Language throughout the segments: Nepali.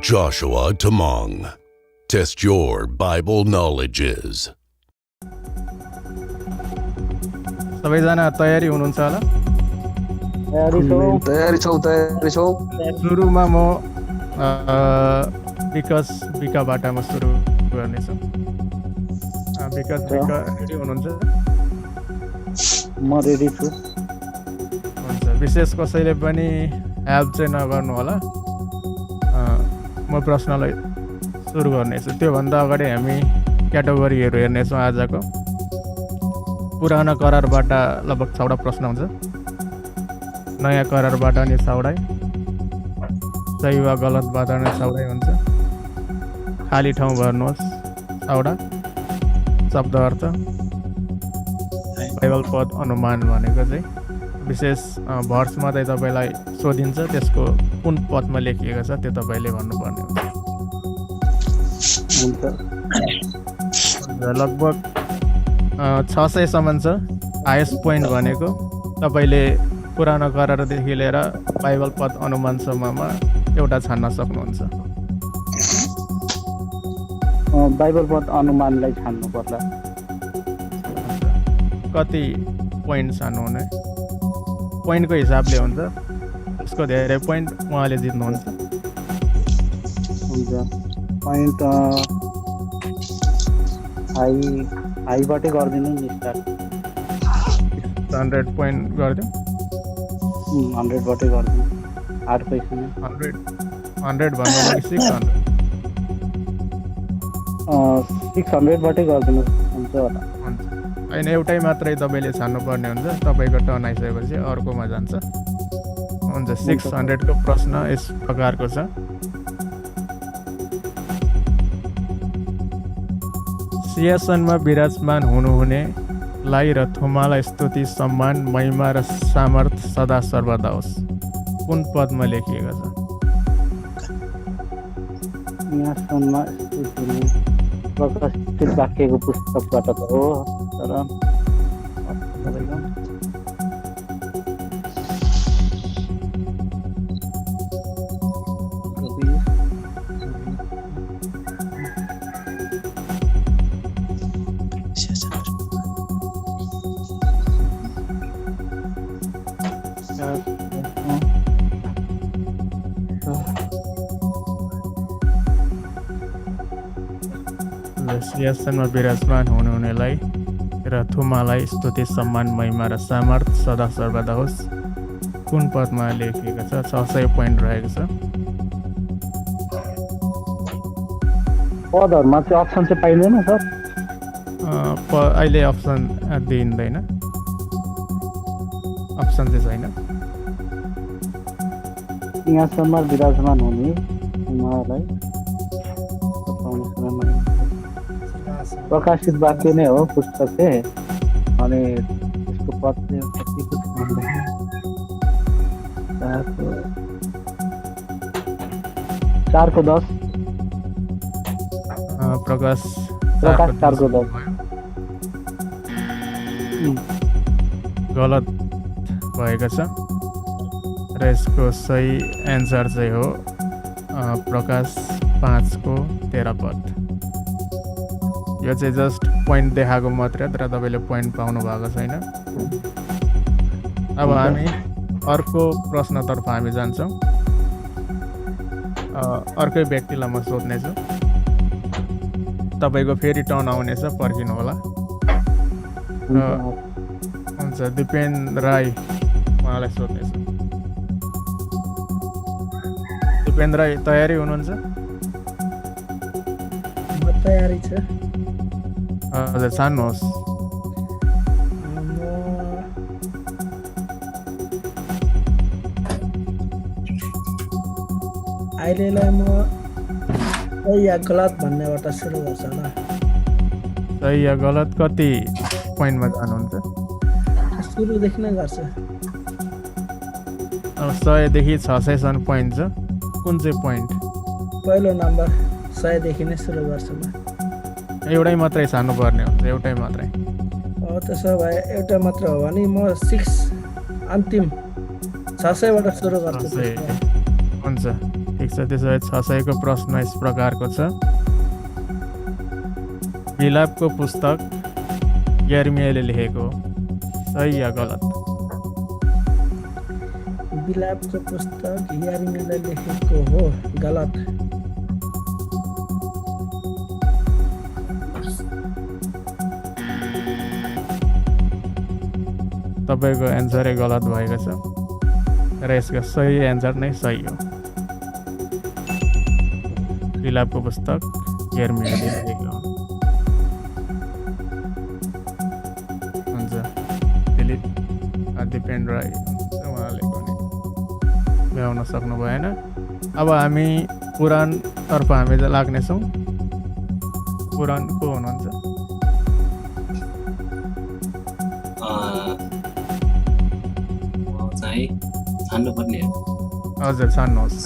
Joshua Tamong. Test your Bible knowledges. सबैजना तयारी हुनुहुन्छ होला? तयारी छौ। सुरुमा म विकाबाट म सुरु गर्नेछु। विकास रेडी हुनुहुन्छ? म रेडी छु। हुन्छ, विशेष कसैले पनि हेल्प चाहिँ नगर्नु होला। म प्रश्नलाई सुरु गर्नेछु। त्योभन्दा अगाडि हामी क्याटेगोरीहरू हेर्नेछौँ आजको। पुरानो करारबाट लगभग 6वटा प्रश्न हुन्छ। नयाँ करारबाट नि 6वटा, सही वा गलतबाट नि 6वटा हुन्छ। खाली ठाउँ भर्नुहोस् 6वटा। शब्द अर्थ, बाइबल पद, अनुमान भनेको चाहिँ विशेष भर्समा चाहिँ तपाईँलाई सोधिन्छ, त्यसको कुन पदमा लेखिएको छ त्यो तपाईँले भन्नुपर्ने हुन्छ। लगभग 600सम्म छ। हाइएस्ट पोइन्ट भनेको तपाईँले पुरानो करारदेखि लिएर बाइबल पद, अनुमानसम्ममा एउटा छान्न सक्नुहुन्छ। बाइबल पद, अनुमानलाई छान्नु पर्ला। कति पोइन्ट छान्नुहुने? पोइन्टको हिसाबले हुन्छ। त्यसको धेरै पोइन्ट उहाँले जित्नुहुन्छ। हुन्छ, पोइन्ट हाईबाटै गरिदिनु नि स्टार्ट। 100 पोइन्ट गरिदिउँ। 100बाटै गरिदिनु। 8 पैसा 100 भन्नु कि 600? 600बाटै गरिदिनु हुन्छ होला। हुन्छ, होइन एउटै मात्रै तपाईँले छान्नुपर्ने हुन्छ। तपाईँको टर्न आइसकेपछि अर्कोमा जान्छ। हुन्छ, 600को प्रश्न यस प्रकारको छ। सिंहासनमा विराजमान हुनुहुनेलाई र थोमालाई स्तुति, सम्मान, महिमा र सामर्थ सदा सर्वदा होस्। कुन पदमा लेखिएको छ? सिंहासनमा स्तुति प्रकाशित वाक्यको पुस्तकबाट त हो, तर सिंहासनमा विराजमान हुनुहुनेलाई र थुमालाई स्तुति, सम्मान, महिमा र सामर्थ सदा सर्वदा होस्। कुन पदमा लेखिएको छ? 600 पोइन्ट रहेको छ। पदहरूमा चाहिँ अप्सन चाहिँ पाइँदैन सर? अहिले अप्सन दिइँदैन, अप्सन चाहिँ छैन। सिंहासनमा विराजमान हुने उहाँलाई प्रकाशित वाक्य नै हो पुस्तक चाहिँ। अनि त्यसको पद चाहिँ कतिको छ भन्दाखेरि 4:10। प्रकाश 4:10 गलत भएको छ र यसको सही एन्सर चाहिँ हो प्रकाश 5:13 पद। यो चाहिँ जस्ट पोइन्ट देखाएको मात्रै, तर तपाईँले पोइन्ट पाउनु भएको छैन। अब हामी अर्को प्रश्नतर्फ हामी जान्छौँ। अर्कै व्यक्तिलाई म सोध्नेछु। तपाईँको फेरि टर्न आउनेछ, पर्खिनु होला। हुन्छ, दिपेन राई उहाँलाई सोध्नेछु। दिपेन राई तयारी हुनुहुन्छ? तयारी छ। हजुर, छान्नुहोस्। अहिलेलाई म सही या गलत भन्नेबाट सुरु गर्छ होला। सही या गलत कति पोइन्टमा जानुहुन्छ? सुरुदेखि नै गर्छ। अब 100 देखि 600सम्म पोइन्ट छ। कुन चाहिँ पोइन्ट? पहिलो नम्बर 100देखि नै सुरु गर्छु म। एउटै मात्रै छान्नुपर्ने हुन्छ, एउटै मात्रै। त्यसो भए एउटा मात्र हो भने म 6 अन्तिम 600बाट सुरु गर्छु। हुन्छ, ठिक छ। त्यसो भए 600 को प्रश्न यस प्रकारको छ। विलापको पुस्तक यर्मियाले लेखेको हो, सही या गलत? विलापको पुस्तक यर्मियाले लेखेको हो, गलत। तपाईँको एन्सरै गलत भएको छ र यसको सही एन्सर नै सही हो। विलापको पुस्तक यर्मियाले लेखेको हो। हुन्छ, दिलीप दिपेन राई उहाँले पनि भ्याउन सक्नु भएन। अब हामी पुराणतर्फ हामी लाग्नेछौँ। पुराण को हुनुहुन्छ? चाहिँ छान्नुपर्ने हो। हजुर, छान्नुहोस्।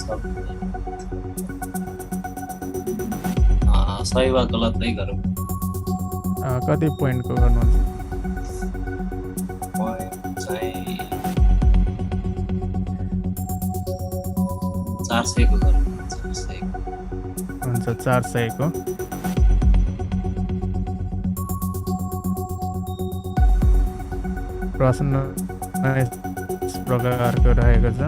सही वा गलतै गरौँ। कति पोइन्टको गर्नुहुन्छ? चाहिँ 400 को गरौँ। 400 हुन्छ, 400 को। प्रश्न यस प्रकारको रहेको छ।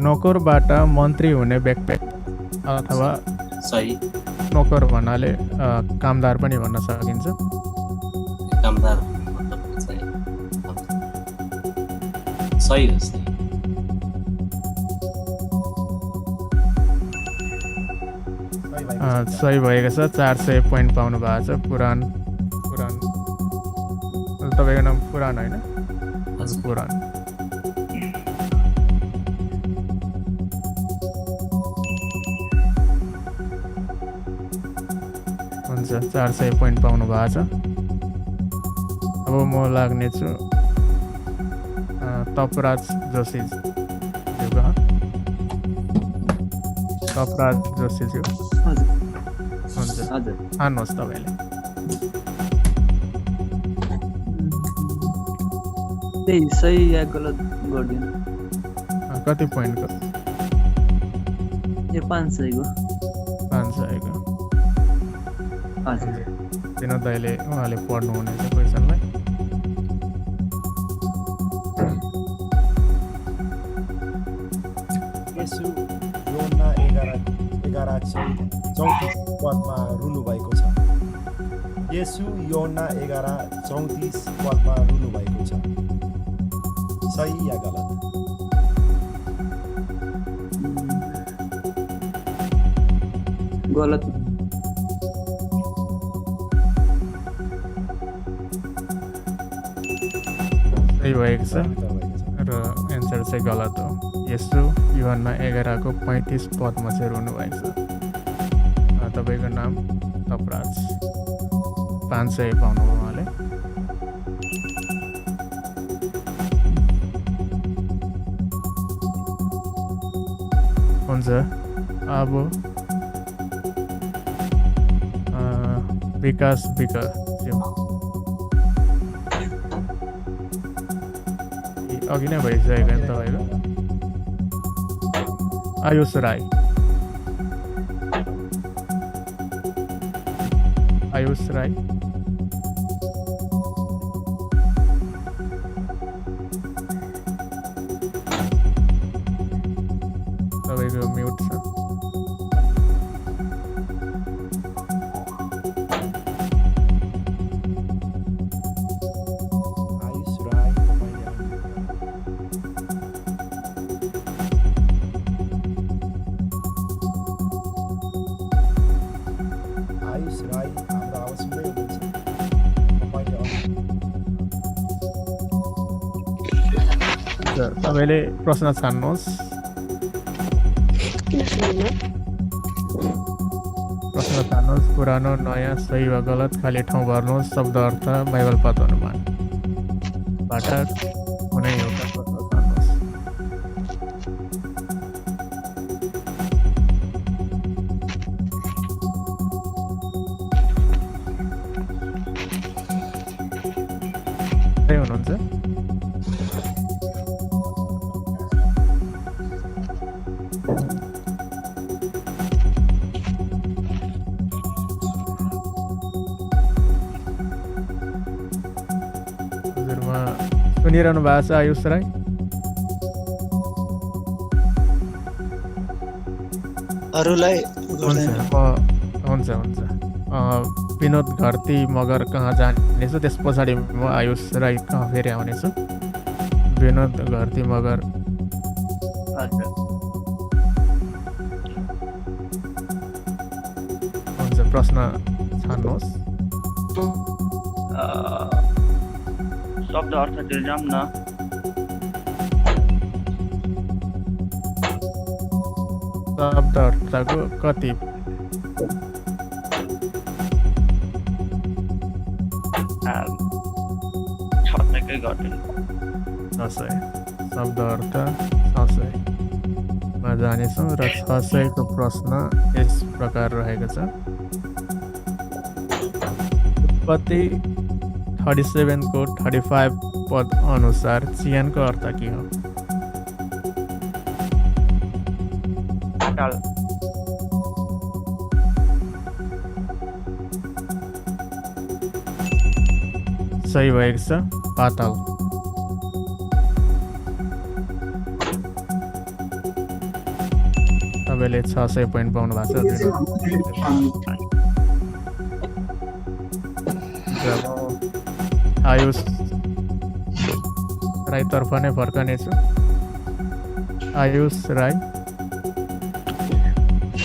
नोकरबाट मन्त्री हुने व्यक्ति अथवा सही। नोकर भन्नाले कामदार पनि भन्न सकिन्छ। कामदार मतलब चाहिँ सही हो। सही। सही भएको छ। 400 पोइन्ट पाउनु भएको छ। पुराण तपाईँको नाम पुराण होइन? हजुर। पुराण। हुन्छ, 400 पोइन्ट पाउनु भएको छ। अब म लाग्नेछु तपराज जोशीज्यूको। तपराज जोशीज्यू। हुन्छ, हान्नुहोस् तपाईँले। त्यही सही या गलत गरिदिनु। कति पोइन्टको? यो 500 को। 500 को। हजुर। विनोद दाइले उहाँले पढ्नु हुनेछ क्वेसनलाई। यसु योना 11:34 पदमा रुनु भएको छ। यसु योना 11:34 पदमा रुनु भएको छ, सही या गलत? गलत। सही भएको छ र एन्सर चाहिँ गलत हो। यसो युहन्ना 11 को 35 पदमा चाहिँ रुनु भएको छ। तपाईँको नाम तपराज। 500 पाउनुभयो उहाँले। हुन्छ, अब विकास विकज्यू अघि नै भइसकेको नि तपाईँको। आयुष राई। आयुष राई। तपाईँको म्युट छ। आयुष राई, आयुष राई हाम्रो आवाज सुन्दै हुनुहुन्छ? तपाईँले प्रश्न छान्नुहोस्। प्रश्न छान्नुहोस्। पुरानो, नयाँ, सही वा गलत, खाली ठाउँ भर्नुहोस्। शब्द अर्थ, बाइबल पद अनुमानबाट कुनै एउटा प्रश्न छान्नुहोस्। हुनुहुन्छ? सुनिरहनु भएको छ आयुष राई? अरूलाई हुन्छ विनोद घरती मगर कहाँ जानेछु, त्यस पछाडि म आयुष राई कहाँ फेरि आउनेछु। विनोद घरती मगर हजुर हुन्छ, प्रश्न छान्नुहोस्। शब्द अर्थ दिलजाम न शब्द अर्थको कति? छक्कै गर्दैन 600। शब्द अर्थ 600 मा जानेछौँ र 600 को प्रश्न यस प्रकार रहेको छ। उत्पत्ति 37 को 35 पद अनुसार चियानको अर्थ के हो? काल सही भएको छ, पाताल। तपाईँले 600 पोइन्ट पाउनु भएको छ। जब आयुष राईतर्फ नै फर्कनेछु। आयुष राई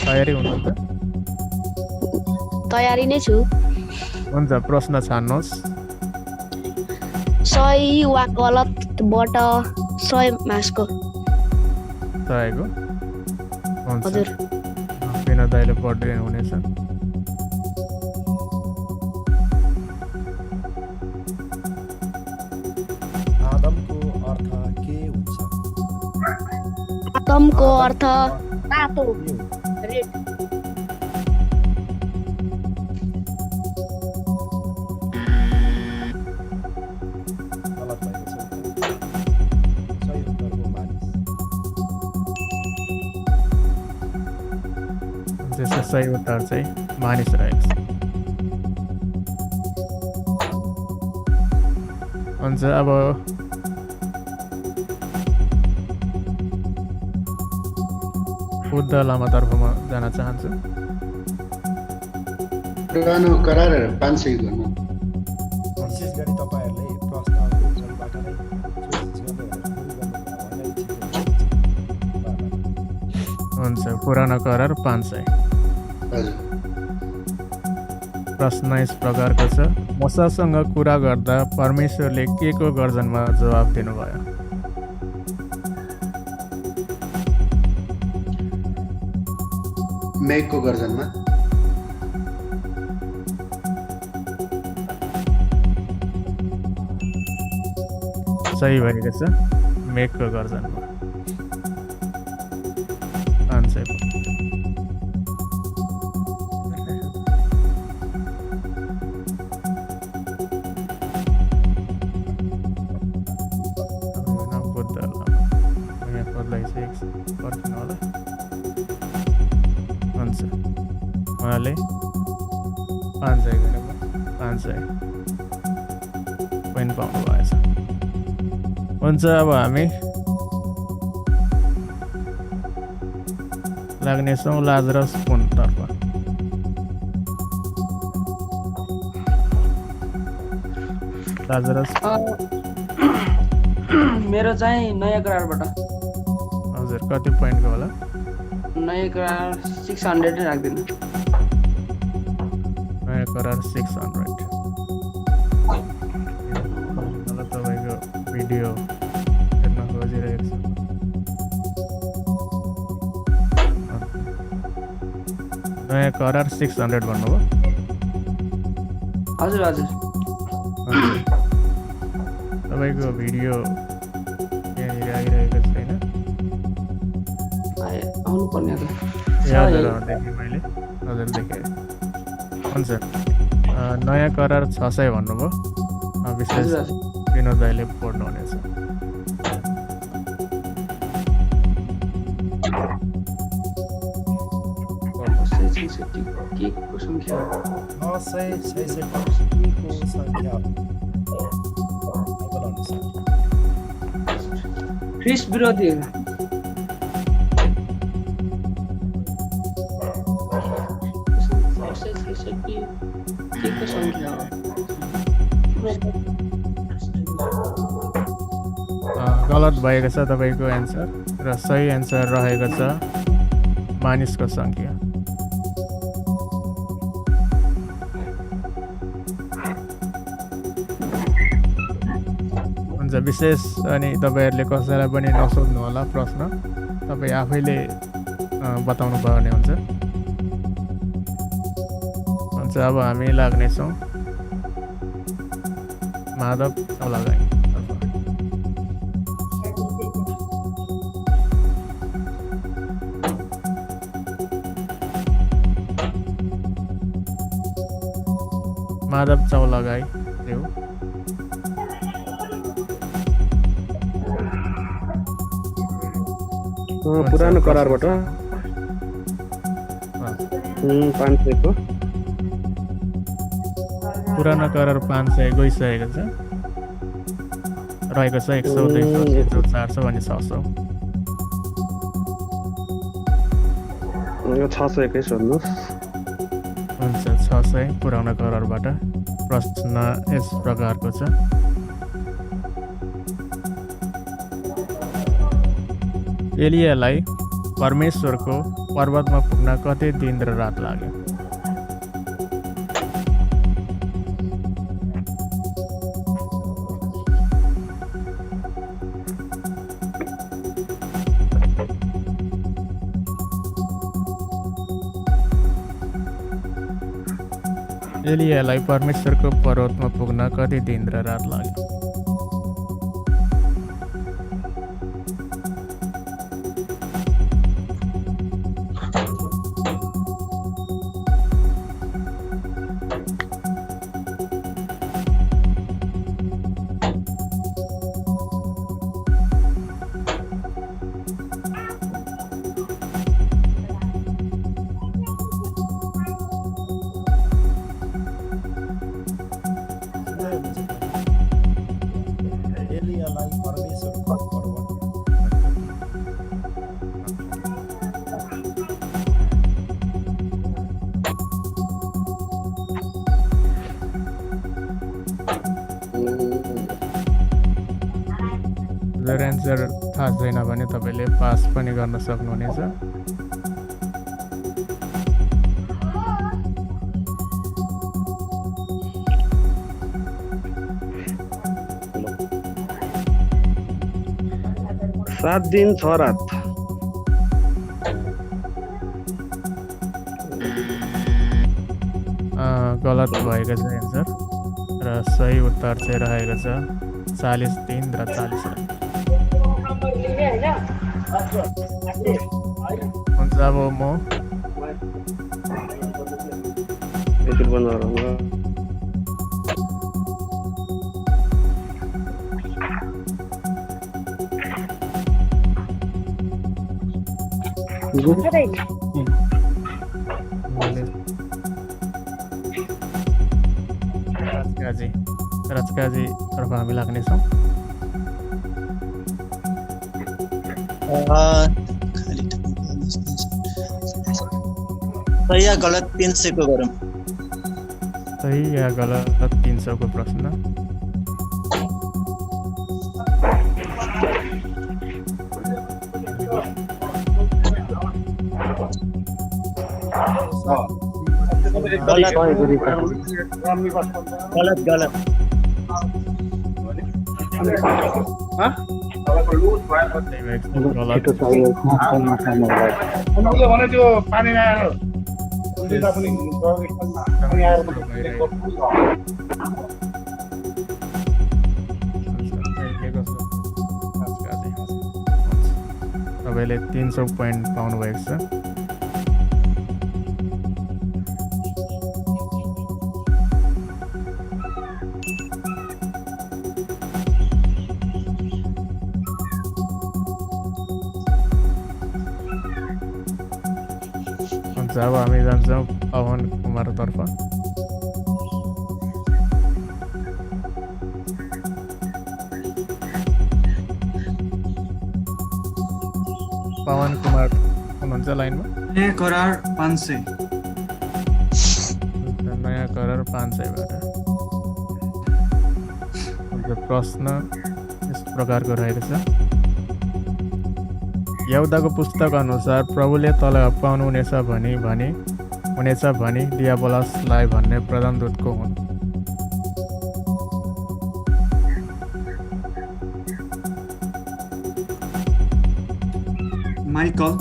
तयारी हुनुहुन्छ? तयारी नै छु। हुन्छ, प्रश्न छान्नुहोस्। सही वा गलतबाट 100 मार्क्सको। सहीको हुन्छ। हजुर। विनोद दाइले पढ्दै हुनेछ। आदमको अर्थ के हुन्छ? आदमको अर्थ तातो, के हो? रेड। गलत भएको छ। सही उत्तर हो मानिस। त्यसको सही उत्तर चाहिँ मानिस रहेको छ। हुन्छ, अब बुद्ध लामातर्फ म जान चाहन्छु। पुरानो करार 500 गर्नु। विशेष गरी तपाईँहरूले प्रश्नहरूबाट नै सोच गर्दै हुन्छ, पुरानो करार 500। हजुर प्रश्न यस प्रकारको छ। मुसासँग कुरा गर्दा परमेश्वरले के को गर्जनमा जवाब दिनुभयो? मेघको गर्जनमा। सही भएको छ, मेघको गर्जनमा। 500। बुद्ध लामा यहाँ पदलाई चाहिँ पर्खिनु होला। हुन्छ, उहाँले 500 गरेर 500 पोइन्ट पाउनु भएछ। हुन्छ, अब हामी लाग्नेछौँ लाजरस पुनतर्फ। लाजरस मेरो चाहिँ नयाँ करारबाट। हजुर, कति पोइन्टको होला? नयाँ करार 600 नै राख्दिनु। नयाँ करार 600। मलाई तपाईँको भिडियो हेर्न खोजिरहेको छु। नयाँ करार 600 भन्नुभयो? हजुर हजुर। तपाईँको भिडियो यहाँनिर आइरहेको छैन। आउनु पर्ने हजुर, देखेँ मैले। हजुर, देखेँ। हुन्छ, नयाँ करार 600 भन्नुभयो। विशेष विनोद दाइले पढ्नुहुनेछ। केको सङ्ख्या 966 को सङ्ख्या हो। बाइबल अनुसार ख्रिस्ट विरोधी के सङ्ख्या हो गलत भएको छ तपाईँको एन्सर र सही एन्सर रहेको छ मानिसको सङ्ख्या। हुन्छ विशेष अनि तपाईँहरूले कसैलाई पनि नसोध्नु होला प्रश्न, तपाईँ आफैले बताउनु पर्ने हुन्छ। हुन्छ अब हामी लाग्नेछौँ माधव चौलागाई। माधव चौलागाई देऊ। पुरानो करारबाट 500 को पुरानो करार 500 गइसकेको छ, रहेको छ 100, 200, 300, 400 अनि 600। 621 भन्नुहोस्। हुन्छ 600 पुरानो करारबाट। प्रश्न यस प्रकारको छ, एलियालाई परमेश्वरको पर्वतमा पुग्न कति दिन र रात लाग्यो? एलियालाई परमेश्वरको पर्वतमा पुग्न कति दिन र रात लाग्यो? एलियालाई परमेश्वरको पर्वत जर एन्सर थाहा छैन भने तपाईँले पास पनि गर्न सक्नुहुनेछ। सात दिन 6 रात। गलत भएको छ एन्सर र सही उत्तर चाहिँ रहेको छ 40 दिन र 40 रात। हुन्छ अब म एकचोटि बन्द गरौँ। राजकाजी तर्फ हामी लाग्नेछौँ। सही या गलत 300 को गरौँ। सही या गलत 300 को प्रश्न। गलत गलत गलत तपाईँले 300 पोइन्ट पाउनुभएको छ। अब हामी जान्छौँ पवन कुमारतर्फ। हुनुहुन्छ लाइनमा? नयाँ करार 500। नयाँ करार 500बाट। प्रश्न यस प्रकारको रहेको छ। यहुदाको पुस्तक अनुसार प्रभुले तल पाउनुहुनेछ भनी डियाबोलसलाई भन्ने प्रधान दूतको हुन्। माइकल।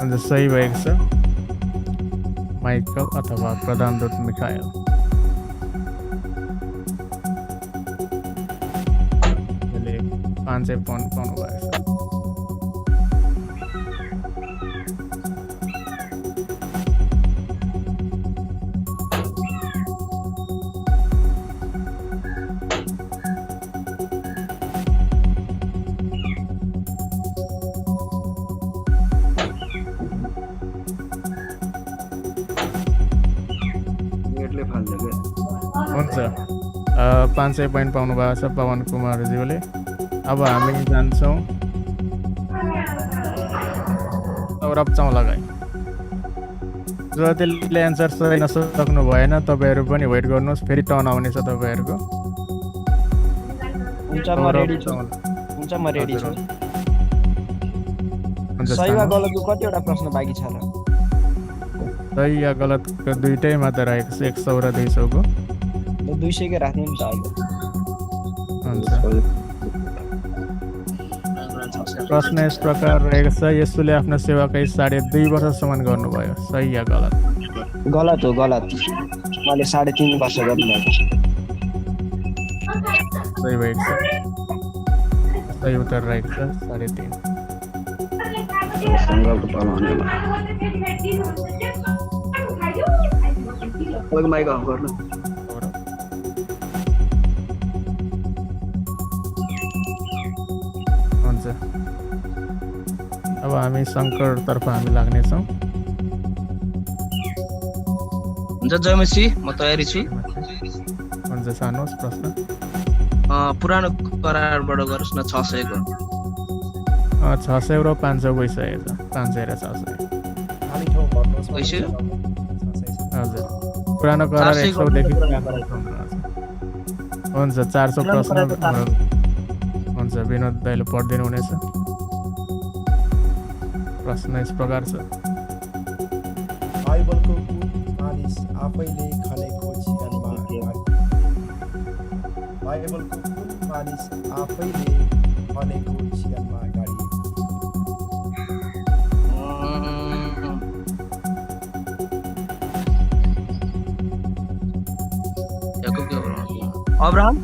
अन्त सही भएको छ माइकल अथवा प्रधान दूत मिखाएल। यसले 500 पॉइन्ट पाउनु भएको छ। हुन्छ 500 पॉइन्ट पाउनु भएको छ पवन कुमारज्यूले। अब हामी जान्छौँ सौरभ चौलागाई। जतिले एन्सर सही नसक्नु भएन तपाईँहरू पनि वेट गर्नुहोस्, फेरि टर्न आउनेछ तपाईँहरूको। हुन्छ म रेडी छु। सही वा गलतको कतिवटा प्रश्न बाँकी छ र? सही या गलतको दुईटै मात्र रहेको छ, 100 र 200 को। 200 कै राख्ने नि त अहिले। हुन्छ। प्रश्न यस प्रकार रहेको छ, येशूले आफ्नो सेवा 2.5 वर्षसम्म गर्नुभयो। सही या गलत? गलत हो, गलत। मैले 3.5 वर्ष गर्नुभयो। सही भएको छ। सही उत्तर रहेको छ 3.5। माइक अफ गर्नु। हुन्छ। अब हामी शङ्करतर्फ हामी लाग्नेछौँ। हुन्छ जयमसी, म तयारी छु। हुन्छ, सार्नुहोस् प्रश्न। पुरानो करारबाट गरोस् न 600 को। 600 र 500 गइसकेको छ। 500 र 600। हजुर, पुरानो करार 100 देखि। हुन्छ, 400 प्रश्न हुन्छ। विनोद दाइले पढिदिनु हुनेछ। प्रश्न यस प्रकार छ। बाइबलको कुन मानिस आफैले खनेको चिकनमा गाडी? अब्राहम।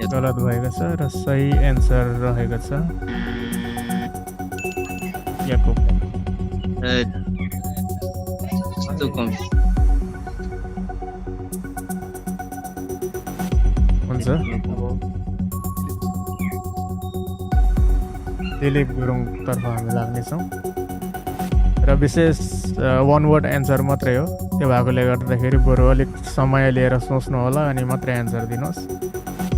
गलत भएको छ र सही एन्सर रहेको छ याकुब। हुन्छ। दिलीप गुरुङतर्फ हामी लाग्नेछौँ र विशेष 1 वर्ड एन्सर मात्रै हो। त्यो भएकोले गर्दाखेरि बरु अलिक समय लिएर सोच्नु होला अनि मात्रै एन्सर दिनुहोस्।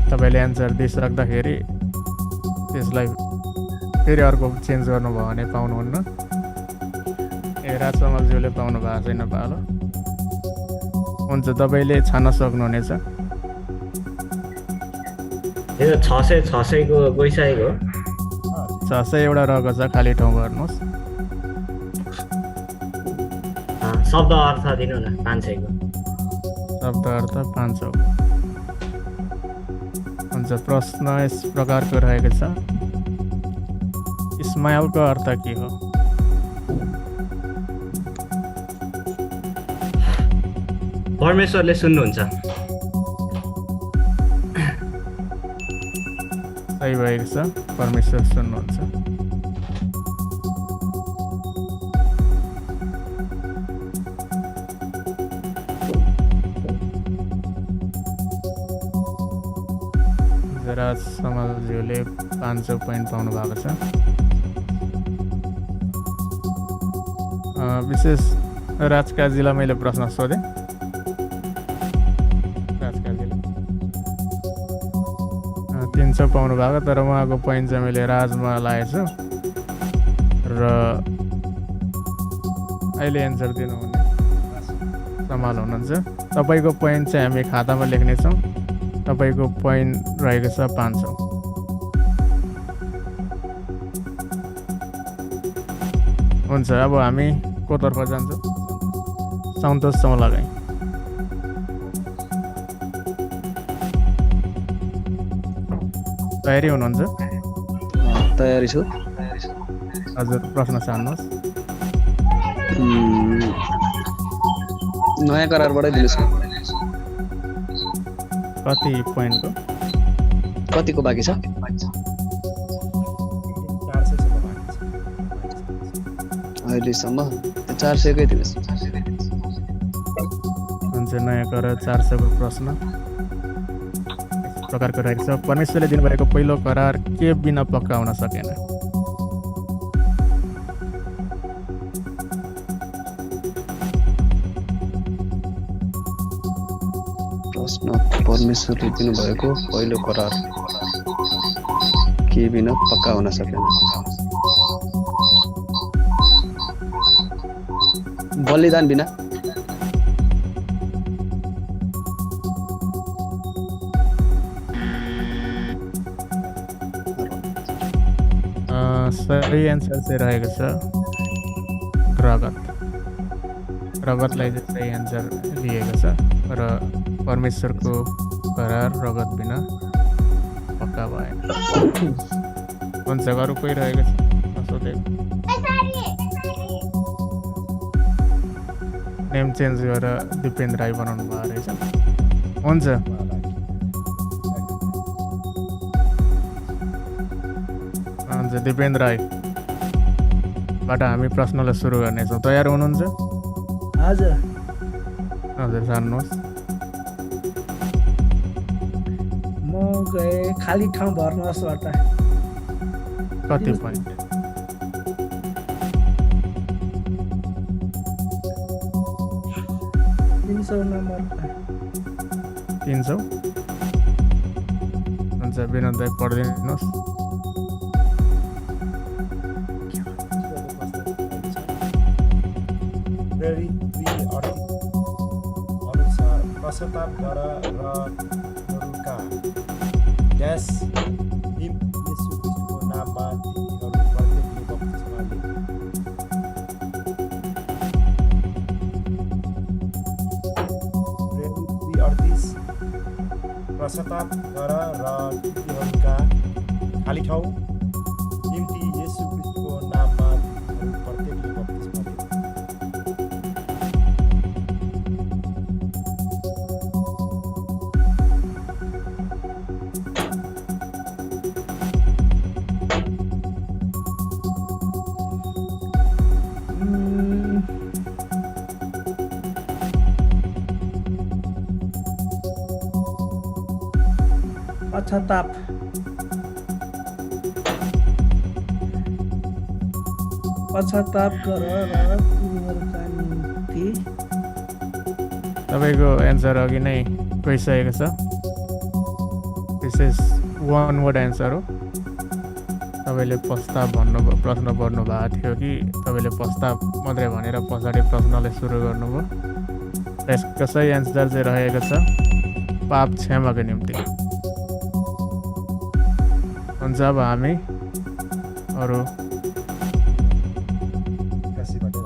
तपाईँले एन्सर दिइसक्दाखेरि त्यसलाई फेरि अर्को चेन्ज गर्नुभयो भने पाउनुहुन्न। राजकमलज्यूले पाउनु भएको छैन पालो। हुन्छ, तपाईँले छान्न सक्नुहुनेछ। यो 600 को गइसकेको हो। 600 एउटा रहेको छ, खाली ठाउँ गर्नुहोस्। शब्द अर्थ दिनु न 500 को। शब्द अर्थ 500। हुन्छ, प्रश्न यस प्रकारको रहेको छ। इस्माइलको अर्थ के हो? परमेश्वरले सुन्नुहुन्छ। सही भएको छ, परमेश्वर सुन्नुहुन्छ। राज समालज्यूले 500 पोइन्ट पाउनु भएको छ। विशेष राजकाजीलाई मैले प्रश्न सोधेँ। राजकाजीले 300 पाउनु भएको, तर उहाँको पोइन्ट चाहिँ मैले राजमा लगाएको छु र अहिले एन्सर दिनुहुने सम्हाल हुनुहुन्छ। तपाईँको पोइन्ट चाहिँ हामी खातामा लेख्नेछौँ। तपाईँको पोइन्ट रहेको छ 500। हुन्छ, अब हामी कोतर्फ जान्छौँ। सन्तोष चौलागाई। तयारी हुनुहुन्छ? तयारी छु। हजुर, प्रश्न छान्नुहोस्। नयाँ करारबाटै दिनुहोस् न। कति पोइन्टको? कतिको बाँकी छ? 400 सम्म बाँकी छ। अहिलेसम्म 400कै दिनुहोस्। हुन्छ, नयाँ करार 400को प्रश्न यस प्रकारको रहेको छ। परमेश्वरले दिनुभएको पहिलो करार के बिना पक्का हुन सकेन? प्रश्न, परमेश्वरले दिनुभएको पहिलो करार के बिना पक्का हुन सकेन? बलिदान बिना? सही एन्सर चाहिँ रहेको छ रगत। रगतलाई चाहिँ सही एन्सर लिएको छ र परमेश्वरको करार रगत बिना पक्का भएन। हुन्छ, अरू कोही रहेको छ सोधेको? नेम चेन्ज गरेर दिपेन्द्र राई बनाउनु भएको रहेछ। हुन्छ, हुन्छ, दिपेन्द्र राईबाट हामी प्रश्नलाई सुरु गर्नेछौँ। तयार हुनुहुन्छ? हजुर। हजुर, जान्नुहोस्। म गए खाली ठाउँ भर्नुहोस्। कति पोइन्ट? 300 नम्बर। 300? हुन्छ, विनोद दाई पढिदिनुहोस्। प्रेरित 2:38 अनुसार पश्चाताप गर र अरूका ड्यास येशू ख्रीष्टको नाममा तिनीहरू प्रत्येकले बप्तिस्मा लिए। प्रेरित 2:38 पश्चाताप गर र तिनीहरूका खाली ठाउँ निम्ति येशू ख्रीष्टको नाममा तिनीहरू प्रत्येकले बप्तिस्मा लिए। पश्चाताप। पश्चाताप गर र तिनीहरूका निम्ति। तपाईँको एन्सर अघि नै गइसकेको छ। विशेष 1 वर्ड एन्सर हो। तपाईँले प्रस्ताव भन्नुभयो, प्रश्न पढ्नु भएको थियो कि तपाईँले प्रस्ताव मात्रै भनेर पछाडि प्रश्नलाई सुरु गर्नुभयो। यसको सही एन्सर चाहिँ रहेको छ पाप क्षमाको निम्ति। हुन्छ, अब हामी अरू के भन्नु?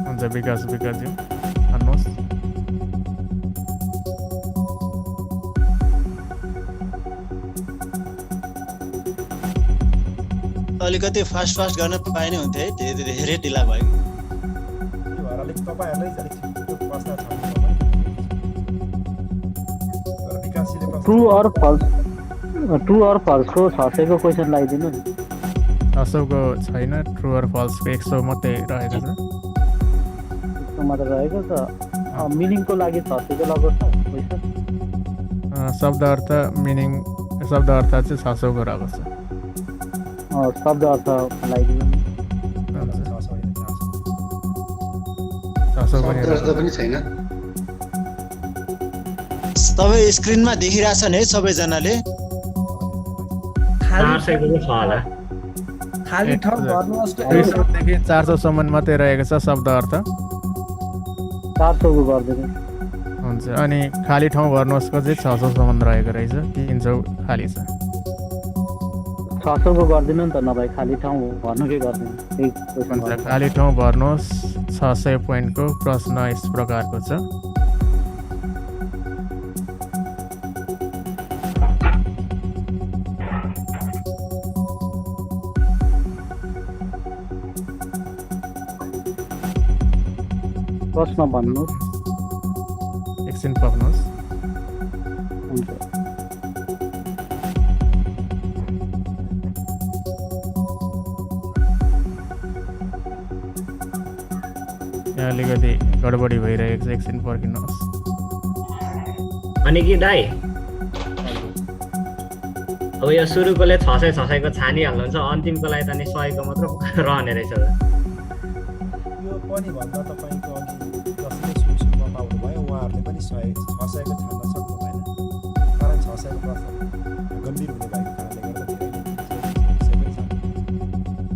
हुन्छ, विकासज्यू भन्नुहोस्। अलिकति फास्ट गर्न पाएन हुन्थ्यो है, धेरै ढिला भयो। ट्रु अर फल्सको 600को क्वेसन लगाइदिनु नि। 600को छैन, ट्रु अर फल्सको 100 मात्रै रहेको छ। 100 मात्र रहेको छ। मिनिङको लागि 600को लगाउँछ क्वेसन। शब्द अर्थ मिनिङ, शब्द अर्थ चाहिँ 600को रहेको छ। शब्द अर्थ लगाइदिनु नि। हुन्छ, 600 होइन 400। 600 पनि शब्द अर्थ पनि छैन। तपाईँ स्क्रिनमा देखिरहेछन् है सबैजनाले? खाली 400 को छ होला। खाली ठाउँ भर्नुहोस् कि 200 देखि 400 सम्म मात्रै रहेको छ शब्द अर्थ। 400 को गरिदिनु। हुन्छ, अनि खाली ठाउँ भर्नुहोस् को चाहिँ 600 सम्म रहेको रहेछ, 300 खाली छ। 600 को गरिदिनु नि त, नभए खाली ठाउँ भर्नुकै गरिदिनु। त्यही क्वेसन हुन्छ, खाली ठाउँ भर्नुहोस् 600 पोइन्टको प्रश्न यस प्रकारको छ। प्रश्न भन्नुहोस्। एकछिन पक्नुहोस्। हुन्छ। यहाँ अलिकति गडबडी भइरहेको छ, एकछिन पर्खिनुहोस्। अनि कि दाइ अब यो सुरुकोले 600 को छानिहाल्नुहुन्छ, अन्तिमकोलाई त नि 100 को मात्र रहने रहेछ। यो पनि भन्दा तपाईँको अघि जसले सुरुमा पाउनु भयो उहाँहरूले पनि 600 को छान्न सक्नु भएन, कारण 600 को प्रश्न गम्भीर हुने भएको कारणले गर्दा धेरै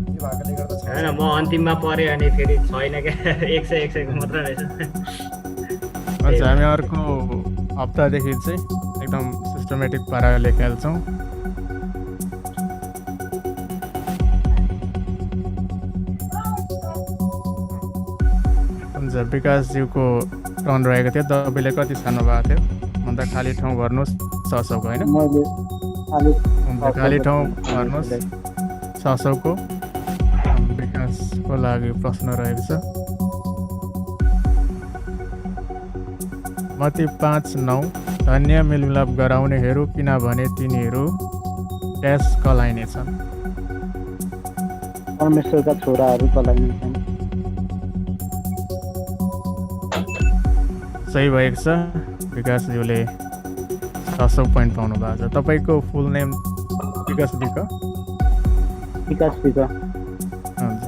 त्यो भएकोले गर्दा होइन, म अन्तिममा परेँ अनि फेरि छैन क्या, 100 को मात्र रहेछ। हुन्छ, हामी अर्को हप्तादेखि चाहिँ एकदम सिस्टमेटिक पाराले खेल्छौँ। हुन्छ, विकासज्यूको टर्न रहेको थियो। तपाईँले कति छान्नु भएको थियो भन्दा खाली ठाउँ भर्नुहोस् 600 को होइन? मैले खाली हुन्छ, खाली ठाउँ भर्नुहोस् 600 को। विकासको लागि प्रश्न रहेको छ। मत्ती 5:9 धन्य मेलमिलाप गराउनेहरू, किनभने तिनीहरू ड्यास कहलाइनेछन्। परमेश्वरका छोराहरू कहलाइनेछन्। सही भएको छ। विकासज्यूले 600 पोइन्ट पाउनु भएको छ। तपाईँको फुल नेम विकास विक? विकास विक। हुन्छ,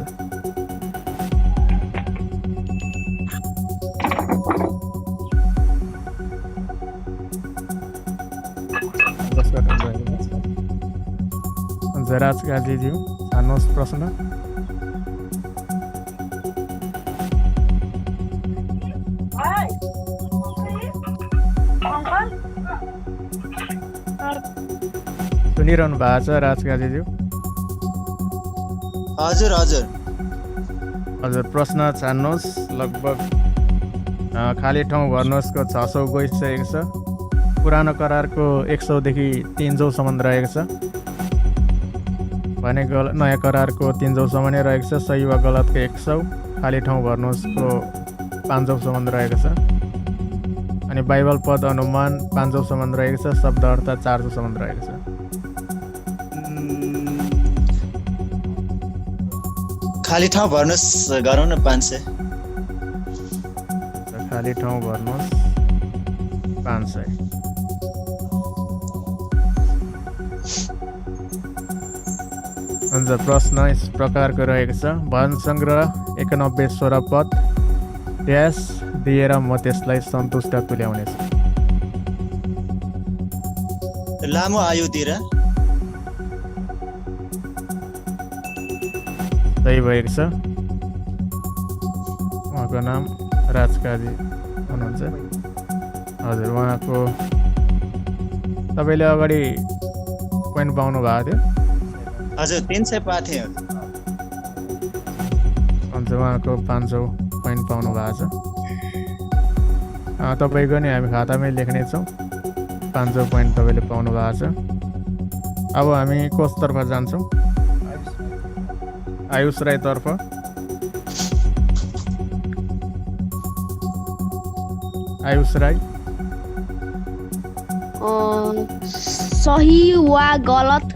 हुन्छ, राजकाजीज्यू छान्नुहोस् प्रश्न। सुनिरहनु भएको छ राजकाजीज्यू? हजुर हजुर। हजुर, प्रश्न छान्नुहोस्। लगभग खाली ठाउँ भर्नुहोस्को 600 गइसकेको छ। पुरानो करारको 100 देखि 300 सम्म रहेको छ भने नयाँ करारको 300 सम्म नै रहेको छ। सही वा गलतको 100, खाली ठाउँ भर्नुहोस्को 500 सम्म रहेको छ। अनि बाइबल पद अनुमान 500 सम्म रहेको छ। शब्द अर्थ 400 सम्म रहेको छ। खाली ठाउँ भर्नुहोस् गरौँ न 500। खाली ठाउँ भर्नुहोस् 500। हुन्छ, प्रश्न यस प्रकारको रहेको छ। भजन सङ्ग्रह 91 16 पद ड्यास दिएर म त्यसलाई सन्तुष्ट तुल्याउनेछु। लामो आयुतिर। सही भएको छ। उहाँको नाम राजकाजी हुनुहुन्छ। हजुर, उहाँको तपाईँले अगाडि पोइन्ट पाउनु भएको थियो। हजुर 300 पाएको थियो। हुन्छ, उहाँको 500 पोइन्ट पाउनु भएको छ। तपाईँको नि हामी खातामै लेख्नेछौँ। 500 पोइन्ट तपाईँले पाउनु भएको छ। अब हामी कसतर्फ जान्छौँ? आयुष राईतर्फ। आयुष राई, सही वा गलत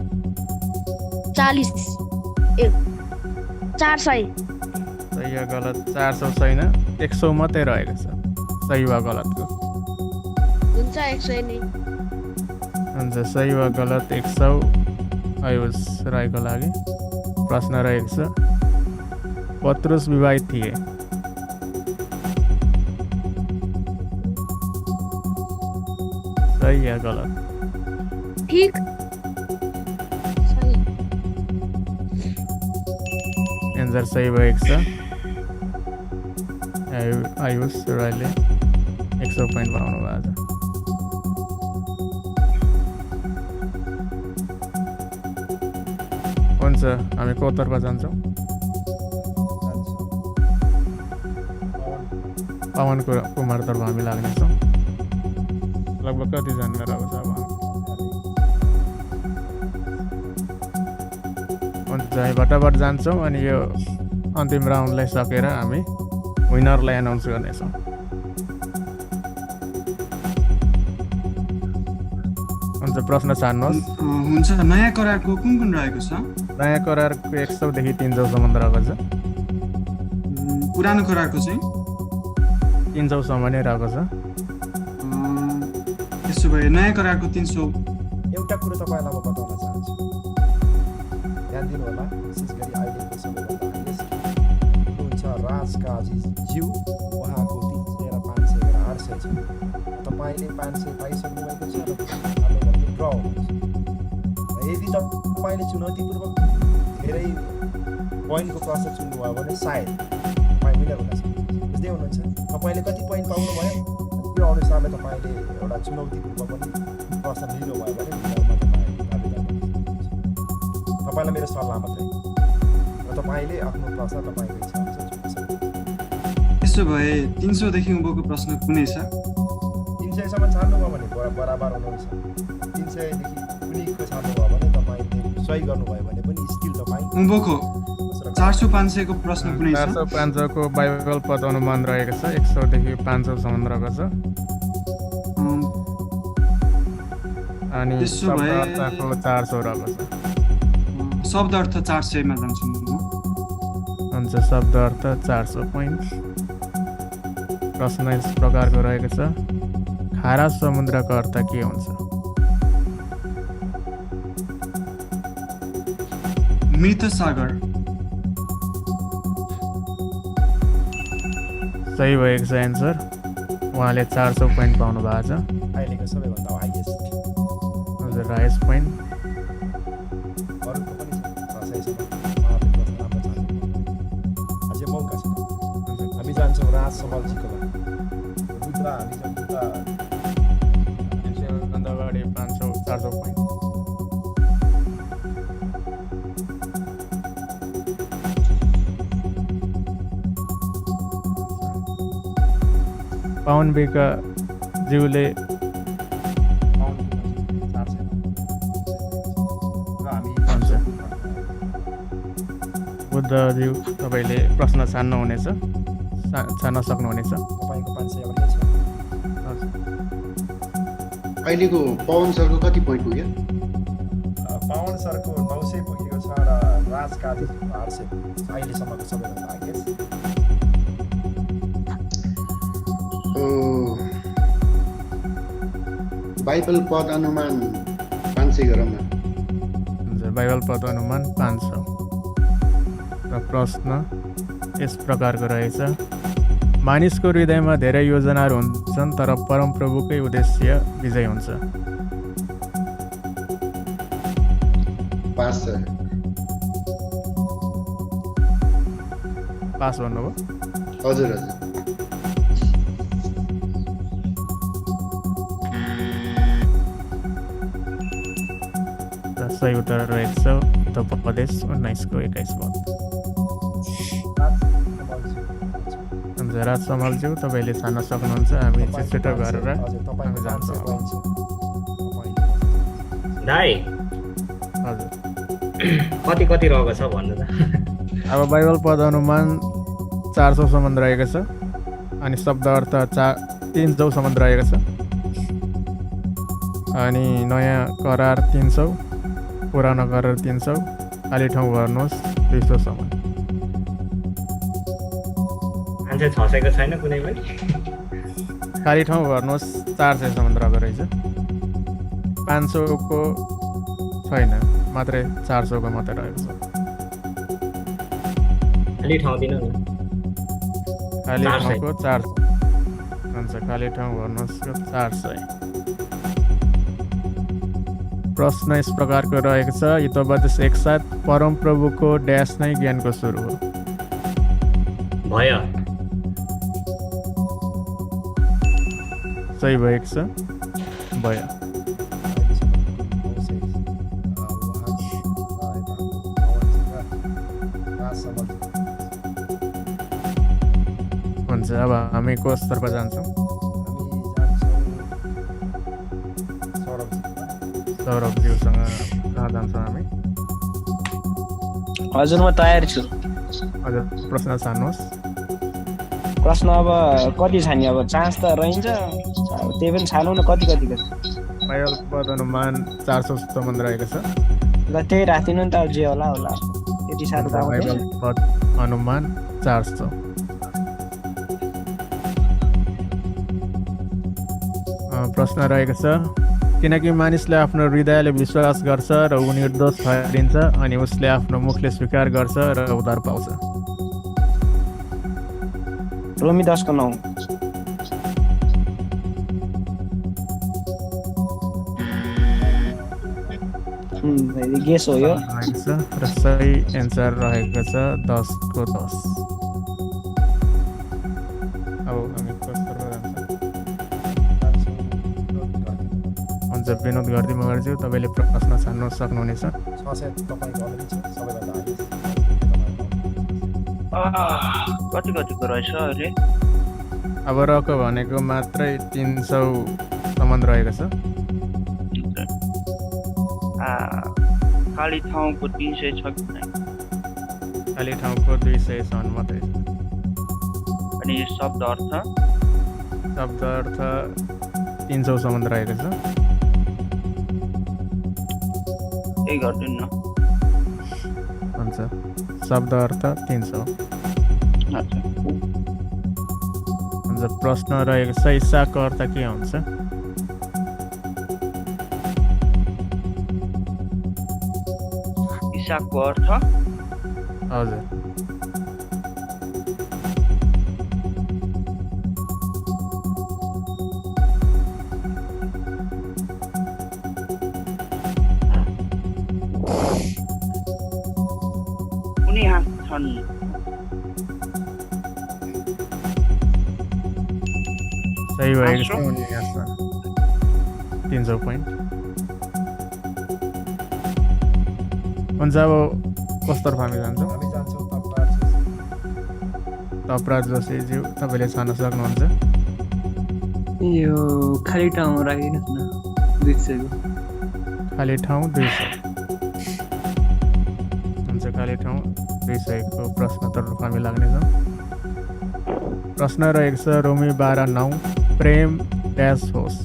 400। सही वा गलत 400 छैन, 100 मात्रै रहेको छ सही वा गलतको। हुन्छ, 100 नै। हुन्छ, सही वा गलत 100 आयुष राईको लागि। प्रश्न रहेको छ पत्रुस विवाहित थिए। सही या गलत? ठिक सही एन्सर सही भएको छ। आयुष राईले 100 पोइन्ट पाउनु भएको छ। हुन्छ हामी कोतर्फ जान्छौँ। पवन कुमारतर्फ हामी लाग्नेछौँ। लगभग कतिजना रहेको छ अब? हुन्छ हामी भट्टाभट जान्छौँ अनि यो अन्तिम राउन्डलाई सकेर हामी विनरलाई एनाउन्स गर्नेछौँ। हुन्छ प्रश्न छान्नुहोस्। हुन्छ नयाँ करारको कुन कुन रहेको छ? नयाँ करारको 100 देखि 300 सम्म रहेको छ। पुरानो करारको चाहिँ 300 सम्म नै रहेको छ। त्यसो भए नयाँ करारको 300। एउटा कुरो तपाईँलाई म बताउन चाहन्छु, ध्यान दिनु होला। विशेष गरी अहिलेको सबैभन्दा हाइएस्ट हुनुहुन्छ राजकाजी ज्यू, उहाँको 300 र 500 र 800 छ। तपाईँले 500 पाइसक्नु भएको छ र ड्र हुनुहुन्छ। यदि तपाईँले चुनौतीपूर्वक धेरै पोइन्टको प्रश्न चुन्नुभयो भने सायद तपाईँ विनर हुन सक्नुहुन्छ। बुझ्दै हुनुहुन्छ? तपाईँले कति पोइन्ट पाउनुभयो त्यो अनुसारले तपाईँले एउटा चुनौतीपूर्वक पनि प्रश्न लिनुभयो भने विनरमा तपाईँ दावेदार गर्न सक्नुहुन्छ। तपाईँलाई मेरो सल्लाह मात्रै, र तपाईँले आफ्नो प्रश्न तपाईँको इच्छा अनुसार चुन्न सक्नुहुन्छ। त्यसो भए 300 देखि उँभोको प्रश्न कुनै छ? 300 सम्म छान्नुभयो भने बराबर हुनुहुन्छ। 300 देखि कुनैको छान्नुभयो भने तपाईँले सही गर्नुभयो भने पनि स्किल तपाईँ उँभोको 400-500 को प्रश्न कुनै छ? 400-500 को बाइबल पद अनुमान रहेको छ। 100 देखि 500 सम्म रहेको छ। अनि त्यसो शब्द भए अर्थको 400 रहेको छ। शब्द अर्थ 400 मा जान्छु म। हुन्छ शब्द अर्थ 400 पोइन्ट। प्रश्न यस प्रकारको रहेको छ खारा समुद्रको अर्थ के हुन्छ? मृत सागर। सही भएको छ एन्सर। उहाँले 400 पोइन्ट पाउनु भएको छ। अहिलेको सबैभन्दा हाइएस्ट। हजुर हाइएस्ट पोइन्ट। अरूको पनि छ 600 सम्म। उहाँले प्रश्न राम्रो छान्नुभयो। अझै मौका छ। हामी जान्छौँ राज समलजीकोमा। बुद्ध हामी जान्छौँ यसैभन्दा अगाडि 500-400 पोइन्ट। पवन बेका ज्यूले बुद्धज्यू तपाईँले प्रश्न छान्नुहुनेछ, छान्न सक्नुहुनेछ। तपाईँको 500 अगाडि छ। अहिलेको पवन सरको कति पोइन्ट पुग्यो? पवन सरको 900 पुगेको छ र राजकाजी 800 अहिलेसम्मको सबैभन्दा हाइएस्ट। बाइबल पद अनुमान 500 गरौँ न। बाइबल पद अनुमान 500 र प्रश्न यस प्रकारको रहेछ मानिसको हृदयमा धेरै योजनाहरू हुन्छन् तर परमप्रभुकै उद्देश्य विजय हुन्छ। पास छ। पास भन्नुभयो? हजुर हजुर। सही उत्तर रहेको छ उत्तरप्रदेश 19 को 21 पद। राज समलज्यू तपाईँले छान्न सक्नुहुन्छ। हामी छिटो गरेर हामी जान्छौँ। दाइ हजुर कति कति रहेको छ भन्नु त। अब बाइबल पद अनुमान 400 सम्म रहेको छ अनि शब्द अर्थ 300 सम्म रहेको छ अनि नयाँ करार 300, पुरानो करार 300, खाली ठाउँ भर्नुहोस् 200 सम्म। मान्छे 600 को छैन कुनै पनि? खाली ठाउँ भर्नुहोस् 400 सम्म रहेको रहेछ। 500 को छैन, मात्रै 400 को मात्रै रहेको छ। खाली ठाउँ दिनु न। खाली 400। ठाउँको 400 हुन्छ। खाली ठाउँ भन्नुहोस् 400। प्रश्न यस प्रकारको रहेको छ, यी तबदस एकसाथ परमप्रभुको ड्यास नै ज्ञानको सुरु हो। भय। सही भएको छ, भय। हुन्छ, अब हामी को स्तरमा जान्छौँ? सौरभज्यूसँग कहाँ जान्छौँ हामी? हजुर म तयार छु। हजुर प्रश्न छान्नुहोस्। प्रश्न अब कति छान्ने? अब चान्स त रहन्छ, अब त्यही पनि छानौँ न। कति कतिको बाइबल पद अनुमान 400 सम्म रहेको छ। ल त्यही राखिदिनु नि त, अब जे होला होला। त्यति साह्रो त आउँदैन। बाइबल पद अनुमान 400। प्रश्न रहेको छ, किनकि मानिसले आफ्नो हृदयले विश्वास गर्छ र ऊ निर्दोष ठहरिन्छ, अनि उसले आफ्नो मुखले स्वीकार गर्छ र उद्धार पाउँछ। रोमी 10:9। गेस हो यो। र सही एन्सर रहेको छ 10:10। अब हामी कस्तो हुन्छ, विनोद गर्दै मगर्ज्यू तपाईँले प्रश्न छान्न सक्नुहुनेछ। कतिको रहेछ अहिले? अब रको भनेको मात्रै 300 सम्म रहेको छ। खाली ठाउँको 300 छ कि नै? खाली ठाउँको 200 सम्म मात्रै छ। अनि शब्द अर्थ? शब्द अर्थ 300 सम्म रहेको छ। त्यही गरिदिनु न। हुन्छ, शब्द अर्थ 300। हुन्छ, प्रश्न रहेको छ, इसाको अर्थ के हुन्छ? इसाकको अर्थ? हजुर उनी हाँस छन्। सही भएको छ, उनी हाँस्छन्। 300 पोइन्ट। हुन्छ, अब कस्तर्फ हामी जान्छौँ? तपराज जोशीज्यू तपाईँले छान्न सक्नुहुन्छ। यो खाली ठाउँ राखिदिनुहोस् न 200 को। खाली ठाउँ 200। हुन्छ, खाली ठाउँ 200 को प्रश्नतर्फ हामी लाग्नेछौँ। प्रश्न रहेको छ, रोमी 12:9 प्रेम ड्यास होस्।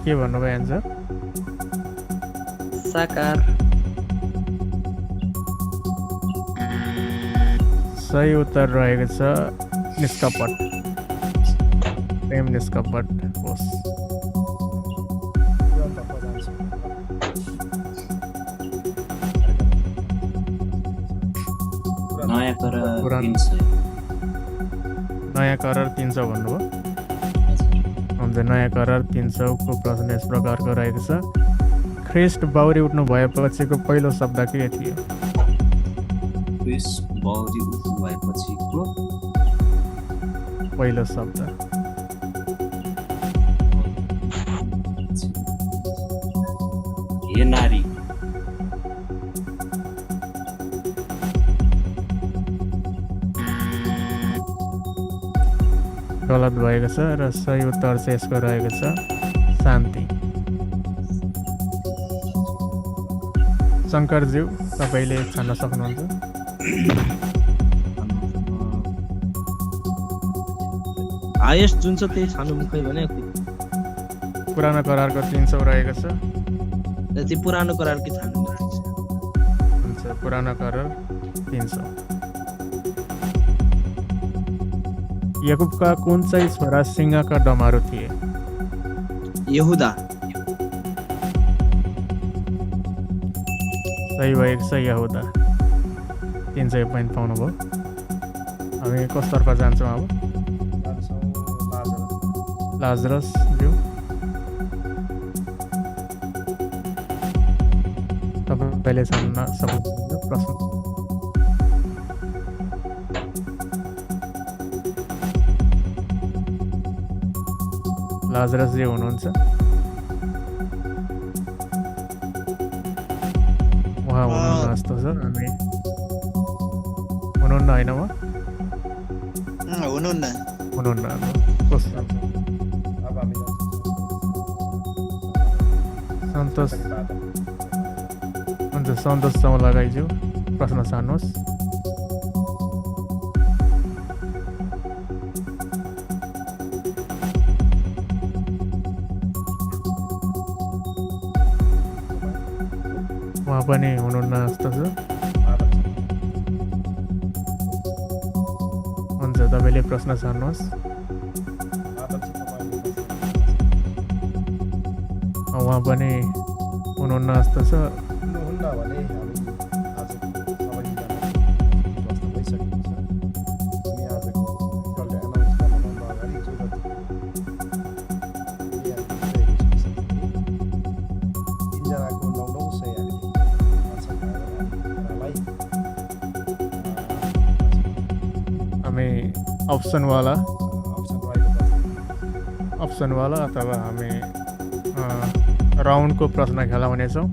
के भन्नुभयो एन्सर? साकार। सही उत्तर रहेको छ निष्कपट। प्रेम निष्कपट होस्। नयाँ करार 300 भन्नुभयो। हुन्छ, नयाँ करार 300 को प्रश्न यस प्रकारको रहेको छ, ख्रिस्ट बाउरी उठ्नु भएपछिको पहिलो शब्द के थियो? ख्रिस्ट बाउरी उठ्नु भएपछिको पहिलो शब्द हे नारी। गलत भएको छ र सही उत्तर चाहिँ यसको रहेको छ शान्ति। शङ्करज्यू तपाईँले छान्न सक्नुहुन्छ। हाइएस्ट जुन छ त्यही छान्नु मुखै भने पुरानो करारको 300 रहेको छ। त्यो पुरानो करार के छान्नु हुन्छ, पुरानो करार 300। याकुबका कुन चाहिँ छोरा सिंहका डमारू थिए? यहुदा। सही भएको छ, यहुदा। 300 पोइन्ट पाउनुभयो। हामी कसतर्फ जान्छौँ अब? लाजरस ज्यू तपाईँले छान्न सक्नुहुन्छ प्रश्न। लाजरस ज्यू हुनुहुन्छ? उहाँ हुनुहुन्न जस्तो छ। हामी हुनुहुन्न होइन? उहाँ हुनुहुन्न। कस्तो सन्तोष? हुन्छ, सन्तोष लगाइज्यू प्रश्न छान्नुहोस्। उहाँ पनि हुनुहुन्न जस्तो छ। हुन्छ, तपाईँले प्रश्न छान्नुहोस्। उहाँ पनि हुनुहुन्न जस्तो छ। हामी अप्सनवाला अथवा हामी राउन्डको प्रश्न खेलाउनेछौँ।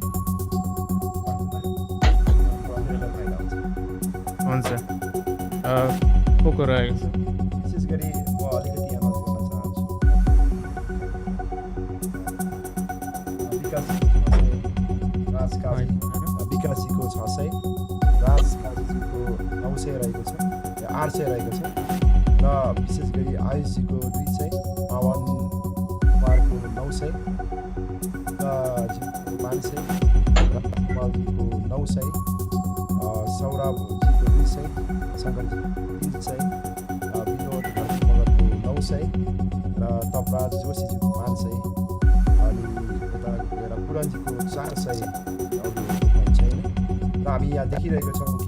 हुन्छ, को रहेको छ? विशेष गरी म अलिकति एनालाइज गर्न चाहन्छु। विकासीको 600, राज काजीको 900 रहेको छ, 800 रहेको छ र विशेष गरी आयुषजीको 200, पवन कुमारको 900, जीको 500, राजकुमारजीको 900, सौरभजीको 200, शङ्करजीको 300, विनोद मगरको 900 र तपराज जोशीजीको 500, अनि यता गएर पुरनजीको 400 छैन। र हामी यहाँ देखिरहेको छौँ कि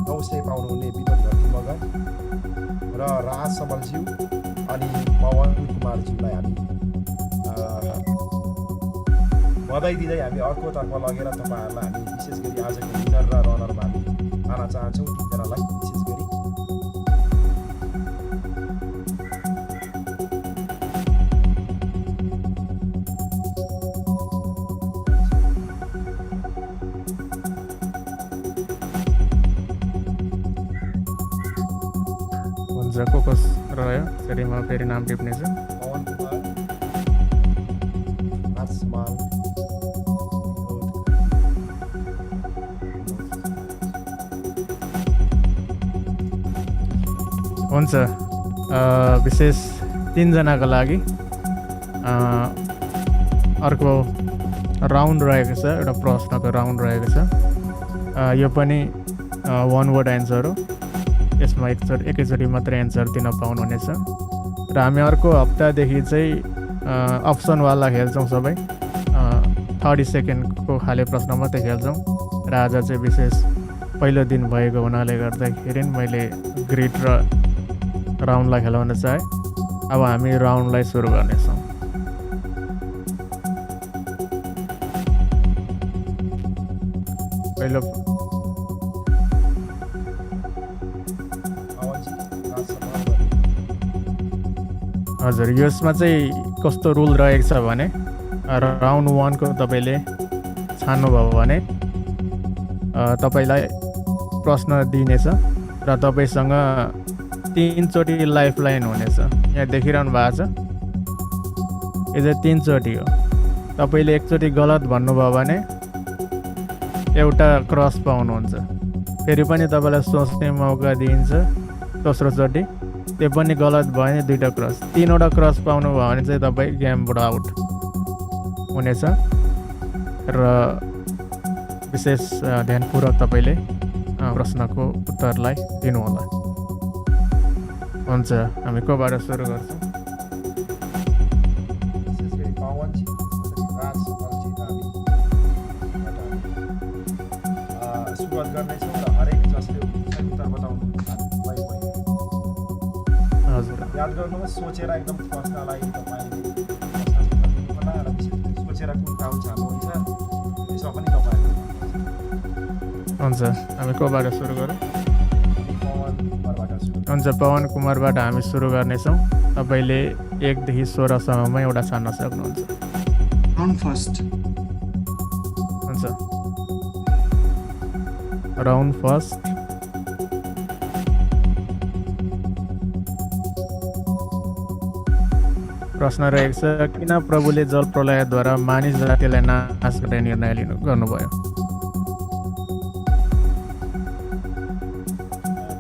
900 पाउनुहुने विनोद मगर र राज समलज्यू अनि पवन कुमारज्यूलाई हामी बधाई दिँदै हामी अर्कोतर्फ लगेर तपाईँहरूलाई हामी विशेष गरी आजको विनर र रनरमा हामी आउन चाहन्छौँ तिनजनालाई विशेष गरी। हुन्छ, को रह्यो? फेरि म फेरि नाम टिप्नेछु। पवन कुमार, राज समाल, हुन्छ, विशेष 3जनाको लागि अर्को राउन्ड रहेको छ, एउटा प्रश्नको राउन्ड रहेको छ। यो पनि 1 वर्ड एन्सर हो। यसमा एकैचोटि मात्रै एन्सर दिन पाउनुहुनेछ र हामी अर्को हप्तादेखि चाहिँ अप्सनवाला खेल्छौँ। सबै 30 सेकेन्डको खाले प्रश्न मात्रै खेल्छौँ र आज चाहिँ विशेष पहिलो दिन भएको हुनाले गर्दाखेरि मैले ग्रिड र राउन्डलाई खेलाउन चाहेँ। अब हामी राउन्डलाई सुरु गर्नेछौँ। पहिलो हजुर, यसमा चाहिँ कस्तो रुल रहेको छ भने राउन्ड 1 को तपाईँले छान्नुभयो भने तपाईँलाई प्रश्न दिइनेछ र तपाईँसँग 3चोटि लाइफ लाइन हुनेछ। यहाँ देखिरहनु भएको छ, यो चाहिँ 3चोटि हो। तपाईँले एकचोटि गलत भन्नुभयो भने एउटा क्रस पाउनुहुन्छ, फेरि पनि तपाईँलाई सोच्ने मौका दिइन्छ दोस्रोचोटि, त्यो पनि गलत भयो भने 2टा क्रस, 3वटा क्रस पाउनुभयो भने चाहिँ तपाईँ गेमबाट आउट हुनेछ। र विशेष ध्यानपूर्वक तपाईँले प्रश्नको उत्तरलाई दिनुहोला। हुन्छ, हामी कोबाट सुरु गर्छौँ? विशेष गरी पवनजी, त्यसपछि राज समलजी र हामी सुरुवात गर्नेछौँ र हरेक जसले सही उत्तर बताउनु भएको हजुर, याद गर्नुहोस्, सोचेर एकदम प्रश्नलाई तपाईँले प्रश्न र विशेष गरी सोचेर कुन काम छान्नुहुन्छ त्यसमा पनि तपाईँहरू हुन्छ। हामी कोबाट सुरु गरौँ? पवन कुमारबाट सुरु। हुन्छ, पवन कुमारबाट हामी सुरु गर्नेछौँ। तपाईँले 1 देखि 16 सम्ममा एउटा छान्न सक्नुहुन्छ। Round first. हुन्छ, राउन्ड फर्स्ट। प्रश्न रहेको छ, किन प्रभुले जल प्रलयद्वारा मानिस जातिलाई नाश गर्ने निर्णय गर्नुभयो?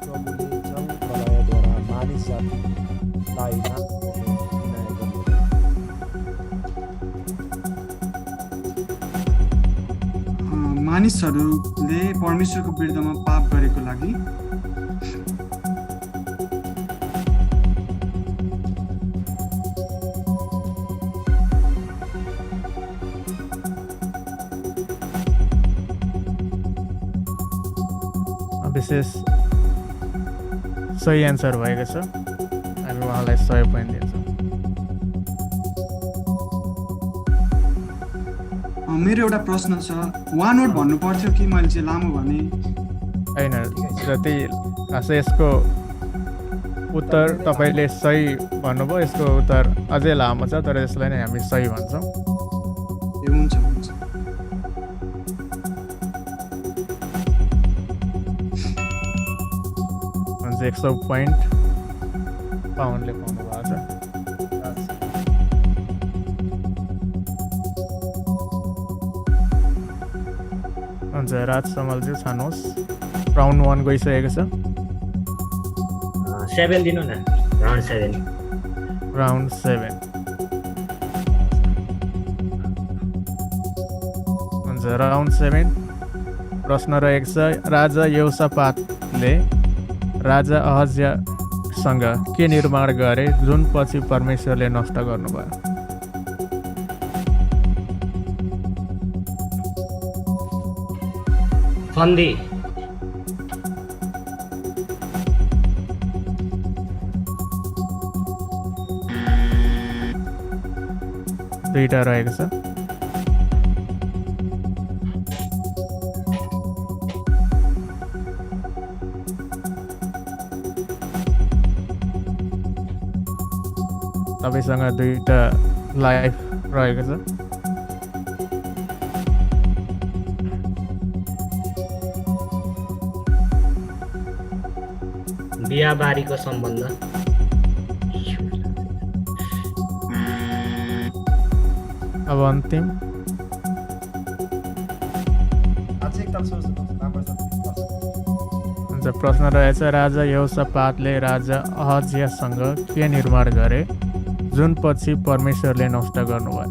प्रभुले जल प्रलयद्वारा मानिस जातिलाई नाश गर्ने निर्णय गर्नुभयो। मानिसहरूले परमेश्वरको विरुद्धमा पाप गरेको लागि। विशेष सही एन्सर भएको छ, हामी उहाँलाई 100 पोइन्ट दिन्छौँ। मेरो एउटा प्रश्न छ, वान वर्ड भन्नु पर्थ्यो कि मैले चाहिँ लामो भने? होइन, जति यसको उत्तर तपाईँले सही भन्नुभयो, यसको उत्तर अझै लामो छ, तर यसलाई नै हामी सही भन्छौँ। ए हुन्छ हुन्छ। हुन्छ, 100 पोइन्ट पाउन्डले पाउनु भएको छ। हुन्छ, राज समलजी छान्नुहोस्। राउन्ड 1 गइसकेको छ। 7 दिनु न, राउन्ड 7। राउन्ड 7। हुन्छ, राउन्ड 7 प्रश्न रहेको छ, राजा यहोशापातले राजा अहज्यासँग के निर्माण गरे जुन पछि परमेश्वरले नष्ट गर्नुभयो? फन्दी। दुईटा रहेको छ। तपाईँसँग 2टा लाइफ रहेको छ। बिहाबारीको सम्बन्ध। अब अन्तिम। हुन्छ, प्रश्न रहेछ, राजा यहोशापातले राजा अहज्यासँग के निर्माण गरे जुन पछि परमेश्वरले नष्ट गर्नुभयो?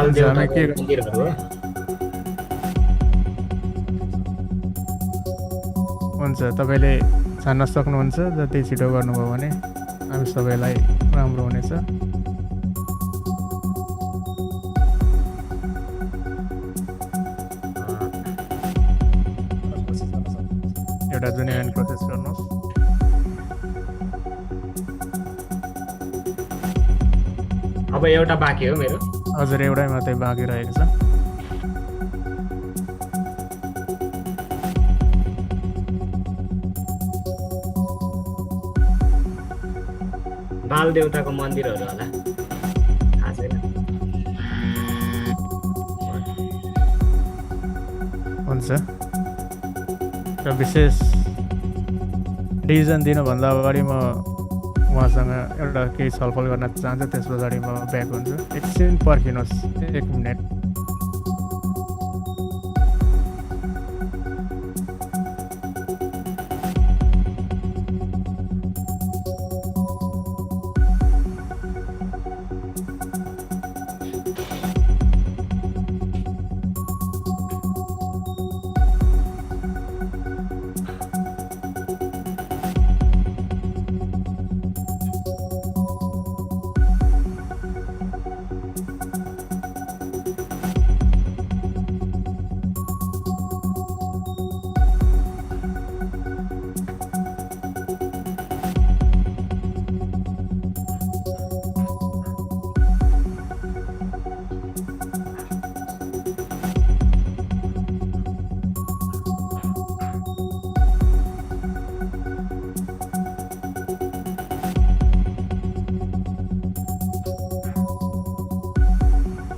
बाल हुन्छ, हामी देवताको के मन्दिरहरू हो। हुन्छ, तपाईँले छान्न सक्नुहुन्छ। जति छिटो गर्नुभयो भने हामी सबैलाई राम्रो हुनेछ। एउटा जुनियर प्रोसेस गर्नुहोस्। अब एउटा बाँकी हो मेरो। हजुर, एउटै मात्रै बाँकी रहेको छ। बाल देवताको मन्दिरहरू होला, थाहा छैन। हुन्छ, र विशेष डिभिजन दिनुभन्दा अगाडि म उहाँसँग एउटा केही छलफल गर्न चाहन्छु। त्यस पछाडि म ब्याक हुन्छु। एकछिन पर्खिनुहोस्, 1 मिनट।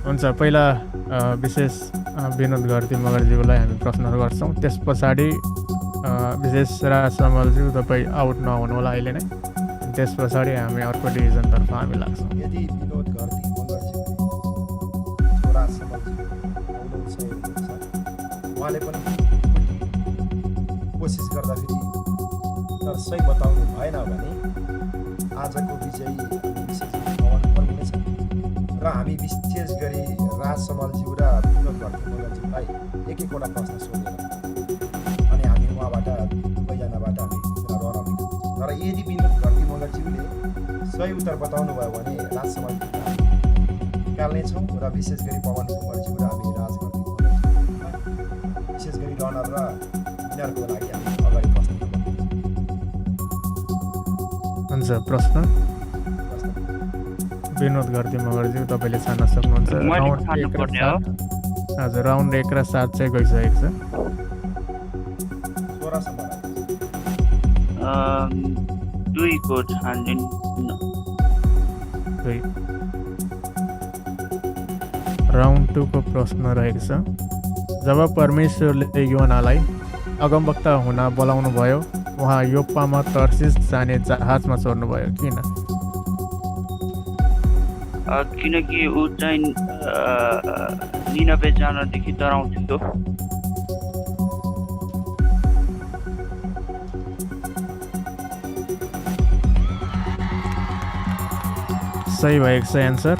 हुन्छ, पहिला विशेष विनोद घरती मगरज्यूलाई हामी प्रश्नहरू गर्छौँ। त्यस पछाडि विशेष राज समलज्यू तपाईँ आउट नहुनु होला अहिले नै। त्यस पछाडि हामी अर्को डिभिजनतर्फ हामी लाग्छौँ। यदि विनोद घरती मगरज्यूले छोरा समलज्यू आउनु सही हुनुहुन्छ, उहाँले पनि कोसिस गर्दाखेरि तर सही बताउनु भएन भने आजको विजयी विशेष पवन पनि हुनेछ। र हामी विशेष गरी राज समलज्यू र विनोद घरती मगरज्यूलाई एक एकवटा प्रश्न सोधेर अनि हामी उहाँबाट दुवैजनाबाट हामी रहने। तर यदि विनोद घरती मगरज्यूले सही उत्तर बताउनु भयो भने राज समलज्यू निकाल्नेछौँ र विशेष गरी पवन कुमारज्यू र हामी राज घरती मगरज्यूलाई विशेष गरी रनर र विनरको लागि हामी अगाडि प्रश्न गर्नेछौँ। हुन्छ, प्रश्न विनोद घरती मगरज्यू तपाईँले छान्न सक्नुहुन्छ। राउन्ड 1 र 7। हजुर, राउन्ड 1 र 7 चाहिँ गइसकेको छ। 2 को छान्दिनु। 2। राउन्ड 2 को प्रश्न रहेको छ। जब परमेश्वरले योनालाई अगमवक्ता हुन बोलाउनु भयो, उहाँ योप्पामा तर्सिस जाने जहाजमा चढ्नुभयो, किन? किनकि ऊ चाहिँ निनवे जानदेखि डराउँथ्यो। सही भएको छ एन्सर।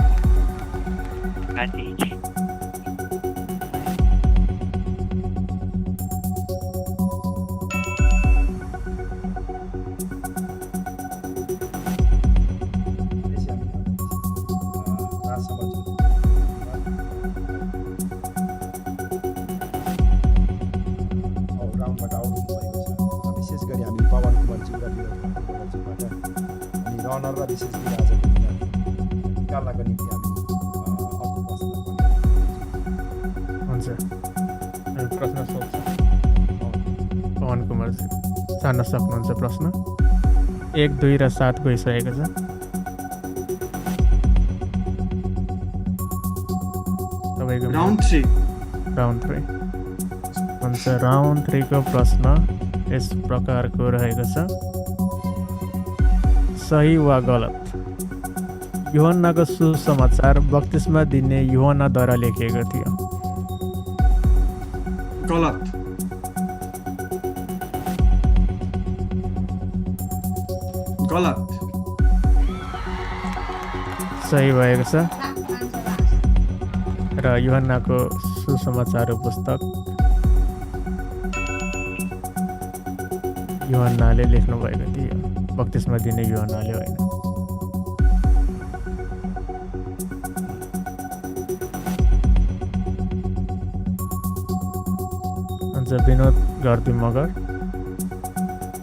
रनर र विशेष गरी आजको विनर निकाल्नको निम्ति हामी अर्को प्रश्न हुन्छ, प्रश्न सोध्छु। पवन कुमारजी छान्न सक्नुहुन्छ प्रश्न। 1, 2 र 7 गइसकेको छ। तपाईँको राउन्ड 3। हुन्छ, राउन्ड 3 को प्रश्न यस प्रकारको रहेको छ। सही वा गलत? यूहन्नाको सुसमाचार बप्तिस्मा दिने यूहन्नाद्वारा लेखिएको थियो। गलत। गलत। सही भएको छ। र यूहन्नाको सुसमाचार पुस्तक यूहन्नाले लेख्नु भएको थियो, बप्तिस्मा दिने यूहन्नाले होइन। हुन्छ विनोद गर्दी मगर,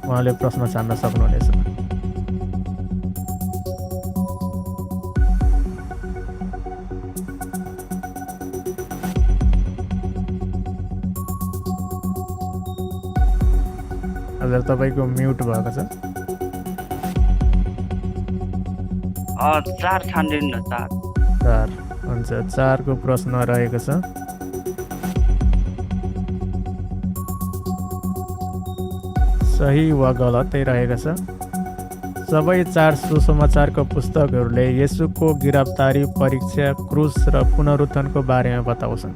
उहाँले प्रश्न छान्न सक्नुहुनेछ। हजुर तपाईँको म्युट भएको छ। 4 छान्दिनु न 4। 4 हुन्छ। 4को प्रश्न रहेको छ, सही वा गलतै रहेको छ। सबै 4 सुसमाचारको पुस्तकहरूले येशूको गिरफ्तारी, परीक्षा, क्रुस र पुनरुत्थानको बारेमा बताउँछन्।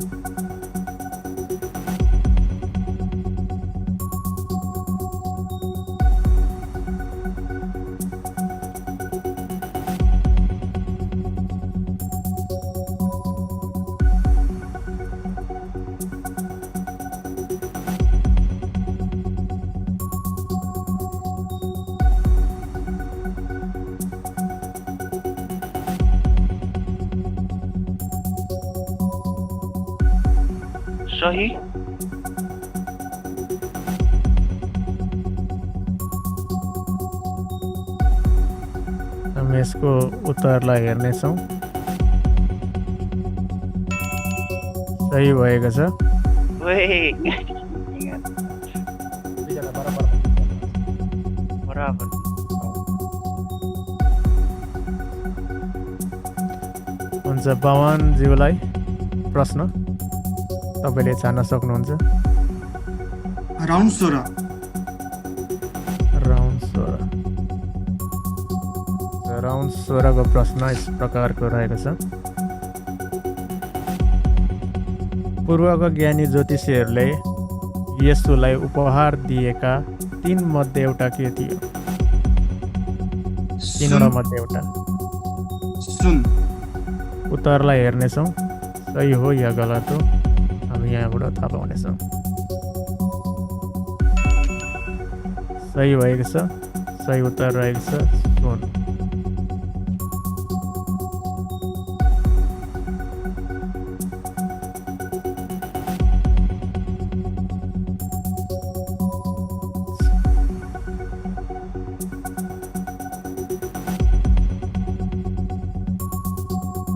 सही। हामी यसको उत्तरलाई हेर्नेछौँ। सही भएको छ। बराबर। हुन्छ पवनज्यूलाई प्रश्न तपाईँले छान्न सक्नुहुन्छ। राउन्ड 16। राउन्ड 16। राउन्ड 16को प्रश्न यस प्रकारको रहेको छ, पूर्वका ज्ञानी ज्योतिषीहरूले येशूलाई उपहार दिएका 3 मध्ये एउटा के थियो? 3वटा मध्ये एउटा। सुन। उत्तरलाई हेर्नेछौँ, सही हो या गलत हो हामी यहाँबाट थाहा पाउनेछौँ। सही भएको छ। सही उत्तर रहेको छ सुन।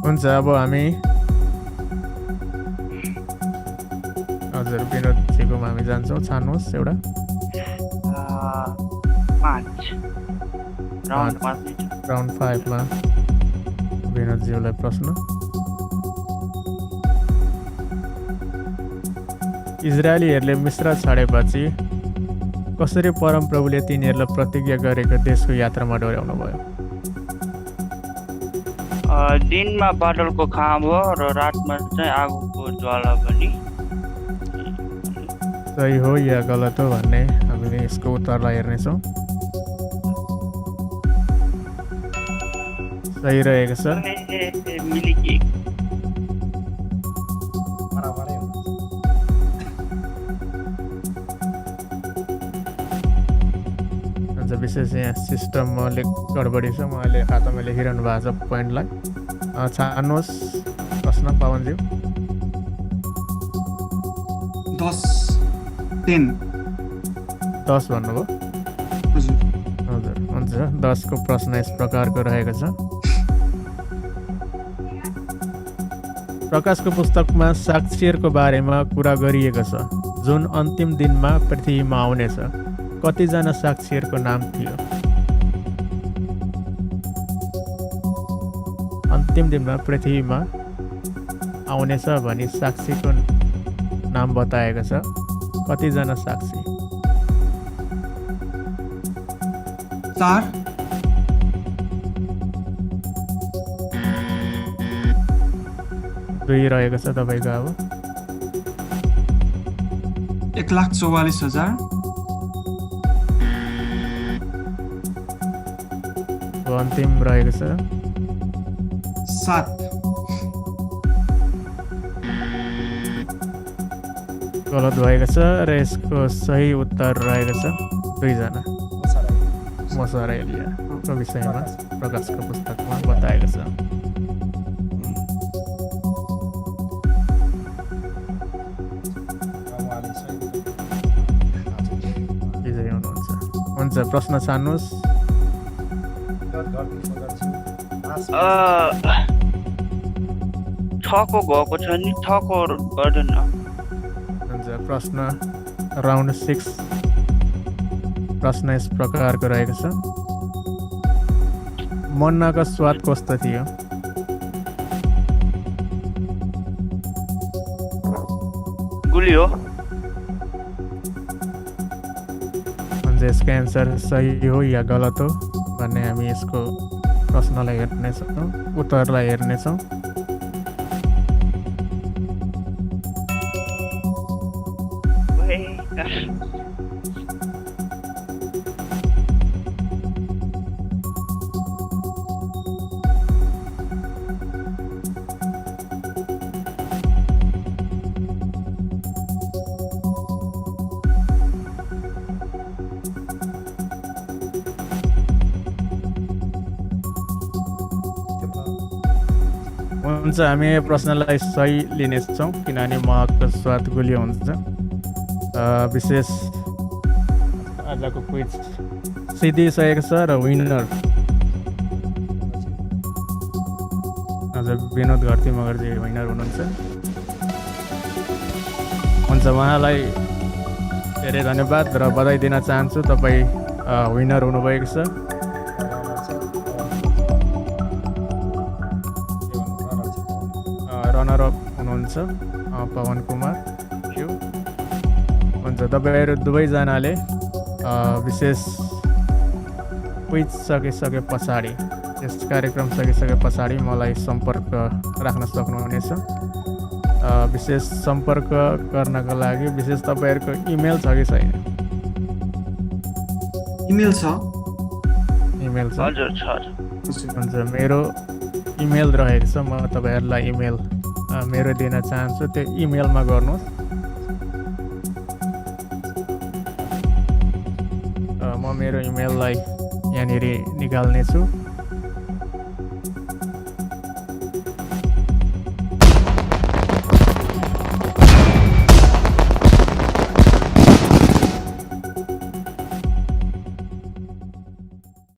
हुन्छ अब हामी हजुर विनोदजीकोमा हामी जान्छौँ। छान्नुहोस् एउटा। 5 राउन्ड 5मा विनोदज्यूलाई प्रश्न, इजरायलीहरूले मिस्र छाडेपछि कसरी परमप्रभुले तिनीहरूलाई प्रतिज्ञा गरेको देशको यात्रामा डोर्याउनु भयो? दिनमा बादलको खाँबो र रातमा चाहिँ आगोको ज्वाला पनि। सही हो या गलत हो भन्ने हामीले यसको उत्तरलाई हेर्नेछौँ। सही रहेको छ। विशेष यहाँ सिस्टमले गडबडी छ, उहाँले खातामा लेखिरहनु भएको छ पोइन्टलाई। छान्नुहोस् प्रश्न पवनज्यू। 10 10 10 भन्नुभयो? हजुर। हजुर हुन्छ। 10को प्रश्न यस प्रकारको रहेको छ, प्रकाशको पुस्तकमा साक्षीहरूको बारेमा कुरा गरिएको छ जुन अन्तिम दिनमा पृथ्वीमा आउनेछ। कतिजना साक्षीहरूको नाम थियो? अन्तिम दिनमा पृथ्वीमा आउनेछ भनी साक्षीको नाम बताएको छ। कतिजना साक्षी? 4। 2 रहेको छ तपाईँको। अब 1,44,000। अन्तिम रहेको छ 7। गलत भएको छ र यसको सही उत्तर रहेको छ 2 जना मसराइलियाको विषयमा प्रकाशको पुस्तकमा बताएको छ। विजय हुनुहुन्छ। हुन्छ, प्रश्न छान्नुहोस्। छको भएको छ नि, छको गर्दैन। हुन्छ, प्रश्न राउन्ड 6 प्रश्न यस प्रकारको रहेको छ। मन्नाको स्वाद कस्तो थियो? गुलियो। हुन्छ, यसको एन्सर सही हो या गलत हो भन्ने हामी यसको प्रश्नलाई हेर्नेछौँ, उत्तरलाई हेर्नेछौँ। हुन्छ, हामी यो प्रश्नलाई सही लिनेछौँ किनभने महको स्वाद गुलियो हुन्छ। विशेष आजको क्विज सिद्धिसकेको छ र विनर आज विनोद घरती मगरजी विनर हुनुहुन्छ। हुन्छ, उहाँलाई धेरै धन्यवाद र बधाई दिन चाहन्छु। तपाईँ विनर हुनुभएको छ। रनरअप हुनुहुन्छ पवन कुमार क्यु। हुन्छ, तपाईँहरू दुवैजनाले विशेष क्विज सकिसके पछाडि, यस कार्यक्रम सकिसके पछाडि मलाई सम्पर्क राख्न सक्नुहुनेछ। विशेष सम्पर्क गर्नको लागि विशेष तपाईँहरूको इमेल छ कि छैन? इमेल छ। इमेल छ? हजुर छ। हुन्छ, मेरो इमेल रहेको छ। म तपाईँहरूलाई इमेल मेरो दिन चाहन्छु, त्यो इमेलमा गर्नुहोस्। म मेरो इमेललाई यहाँनिर निकाल्नेछु।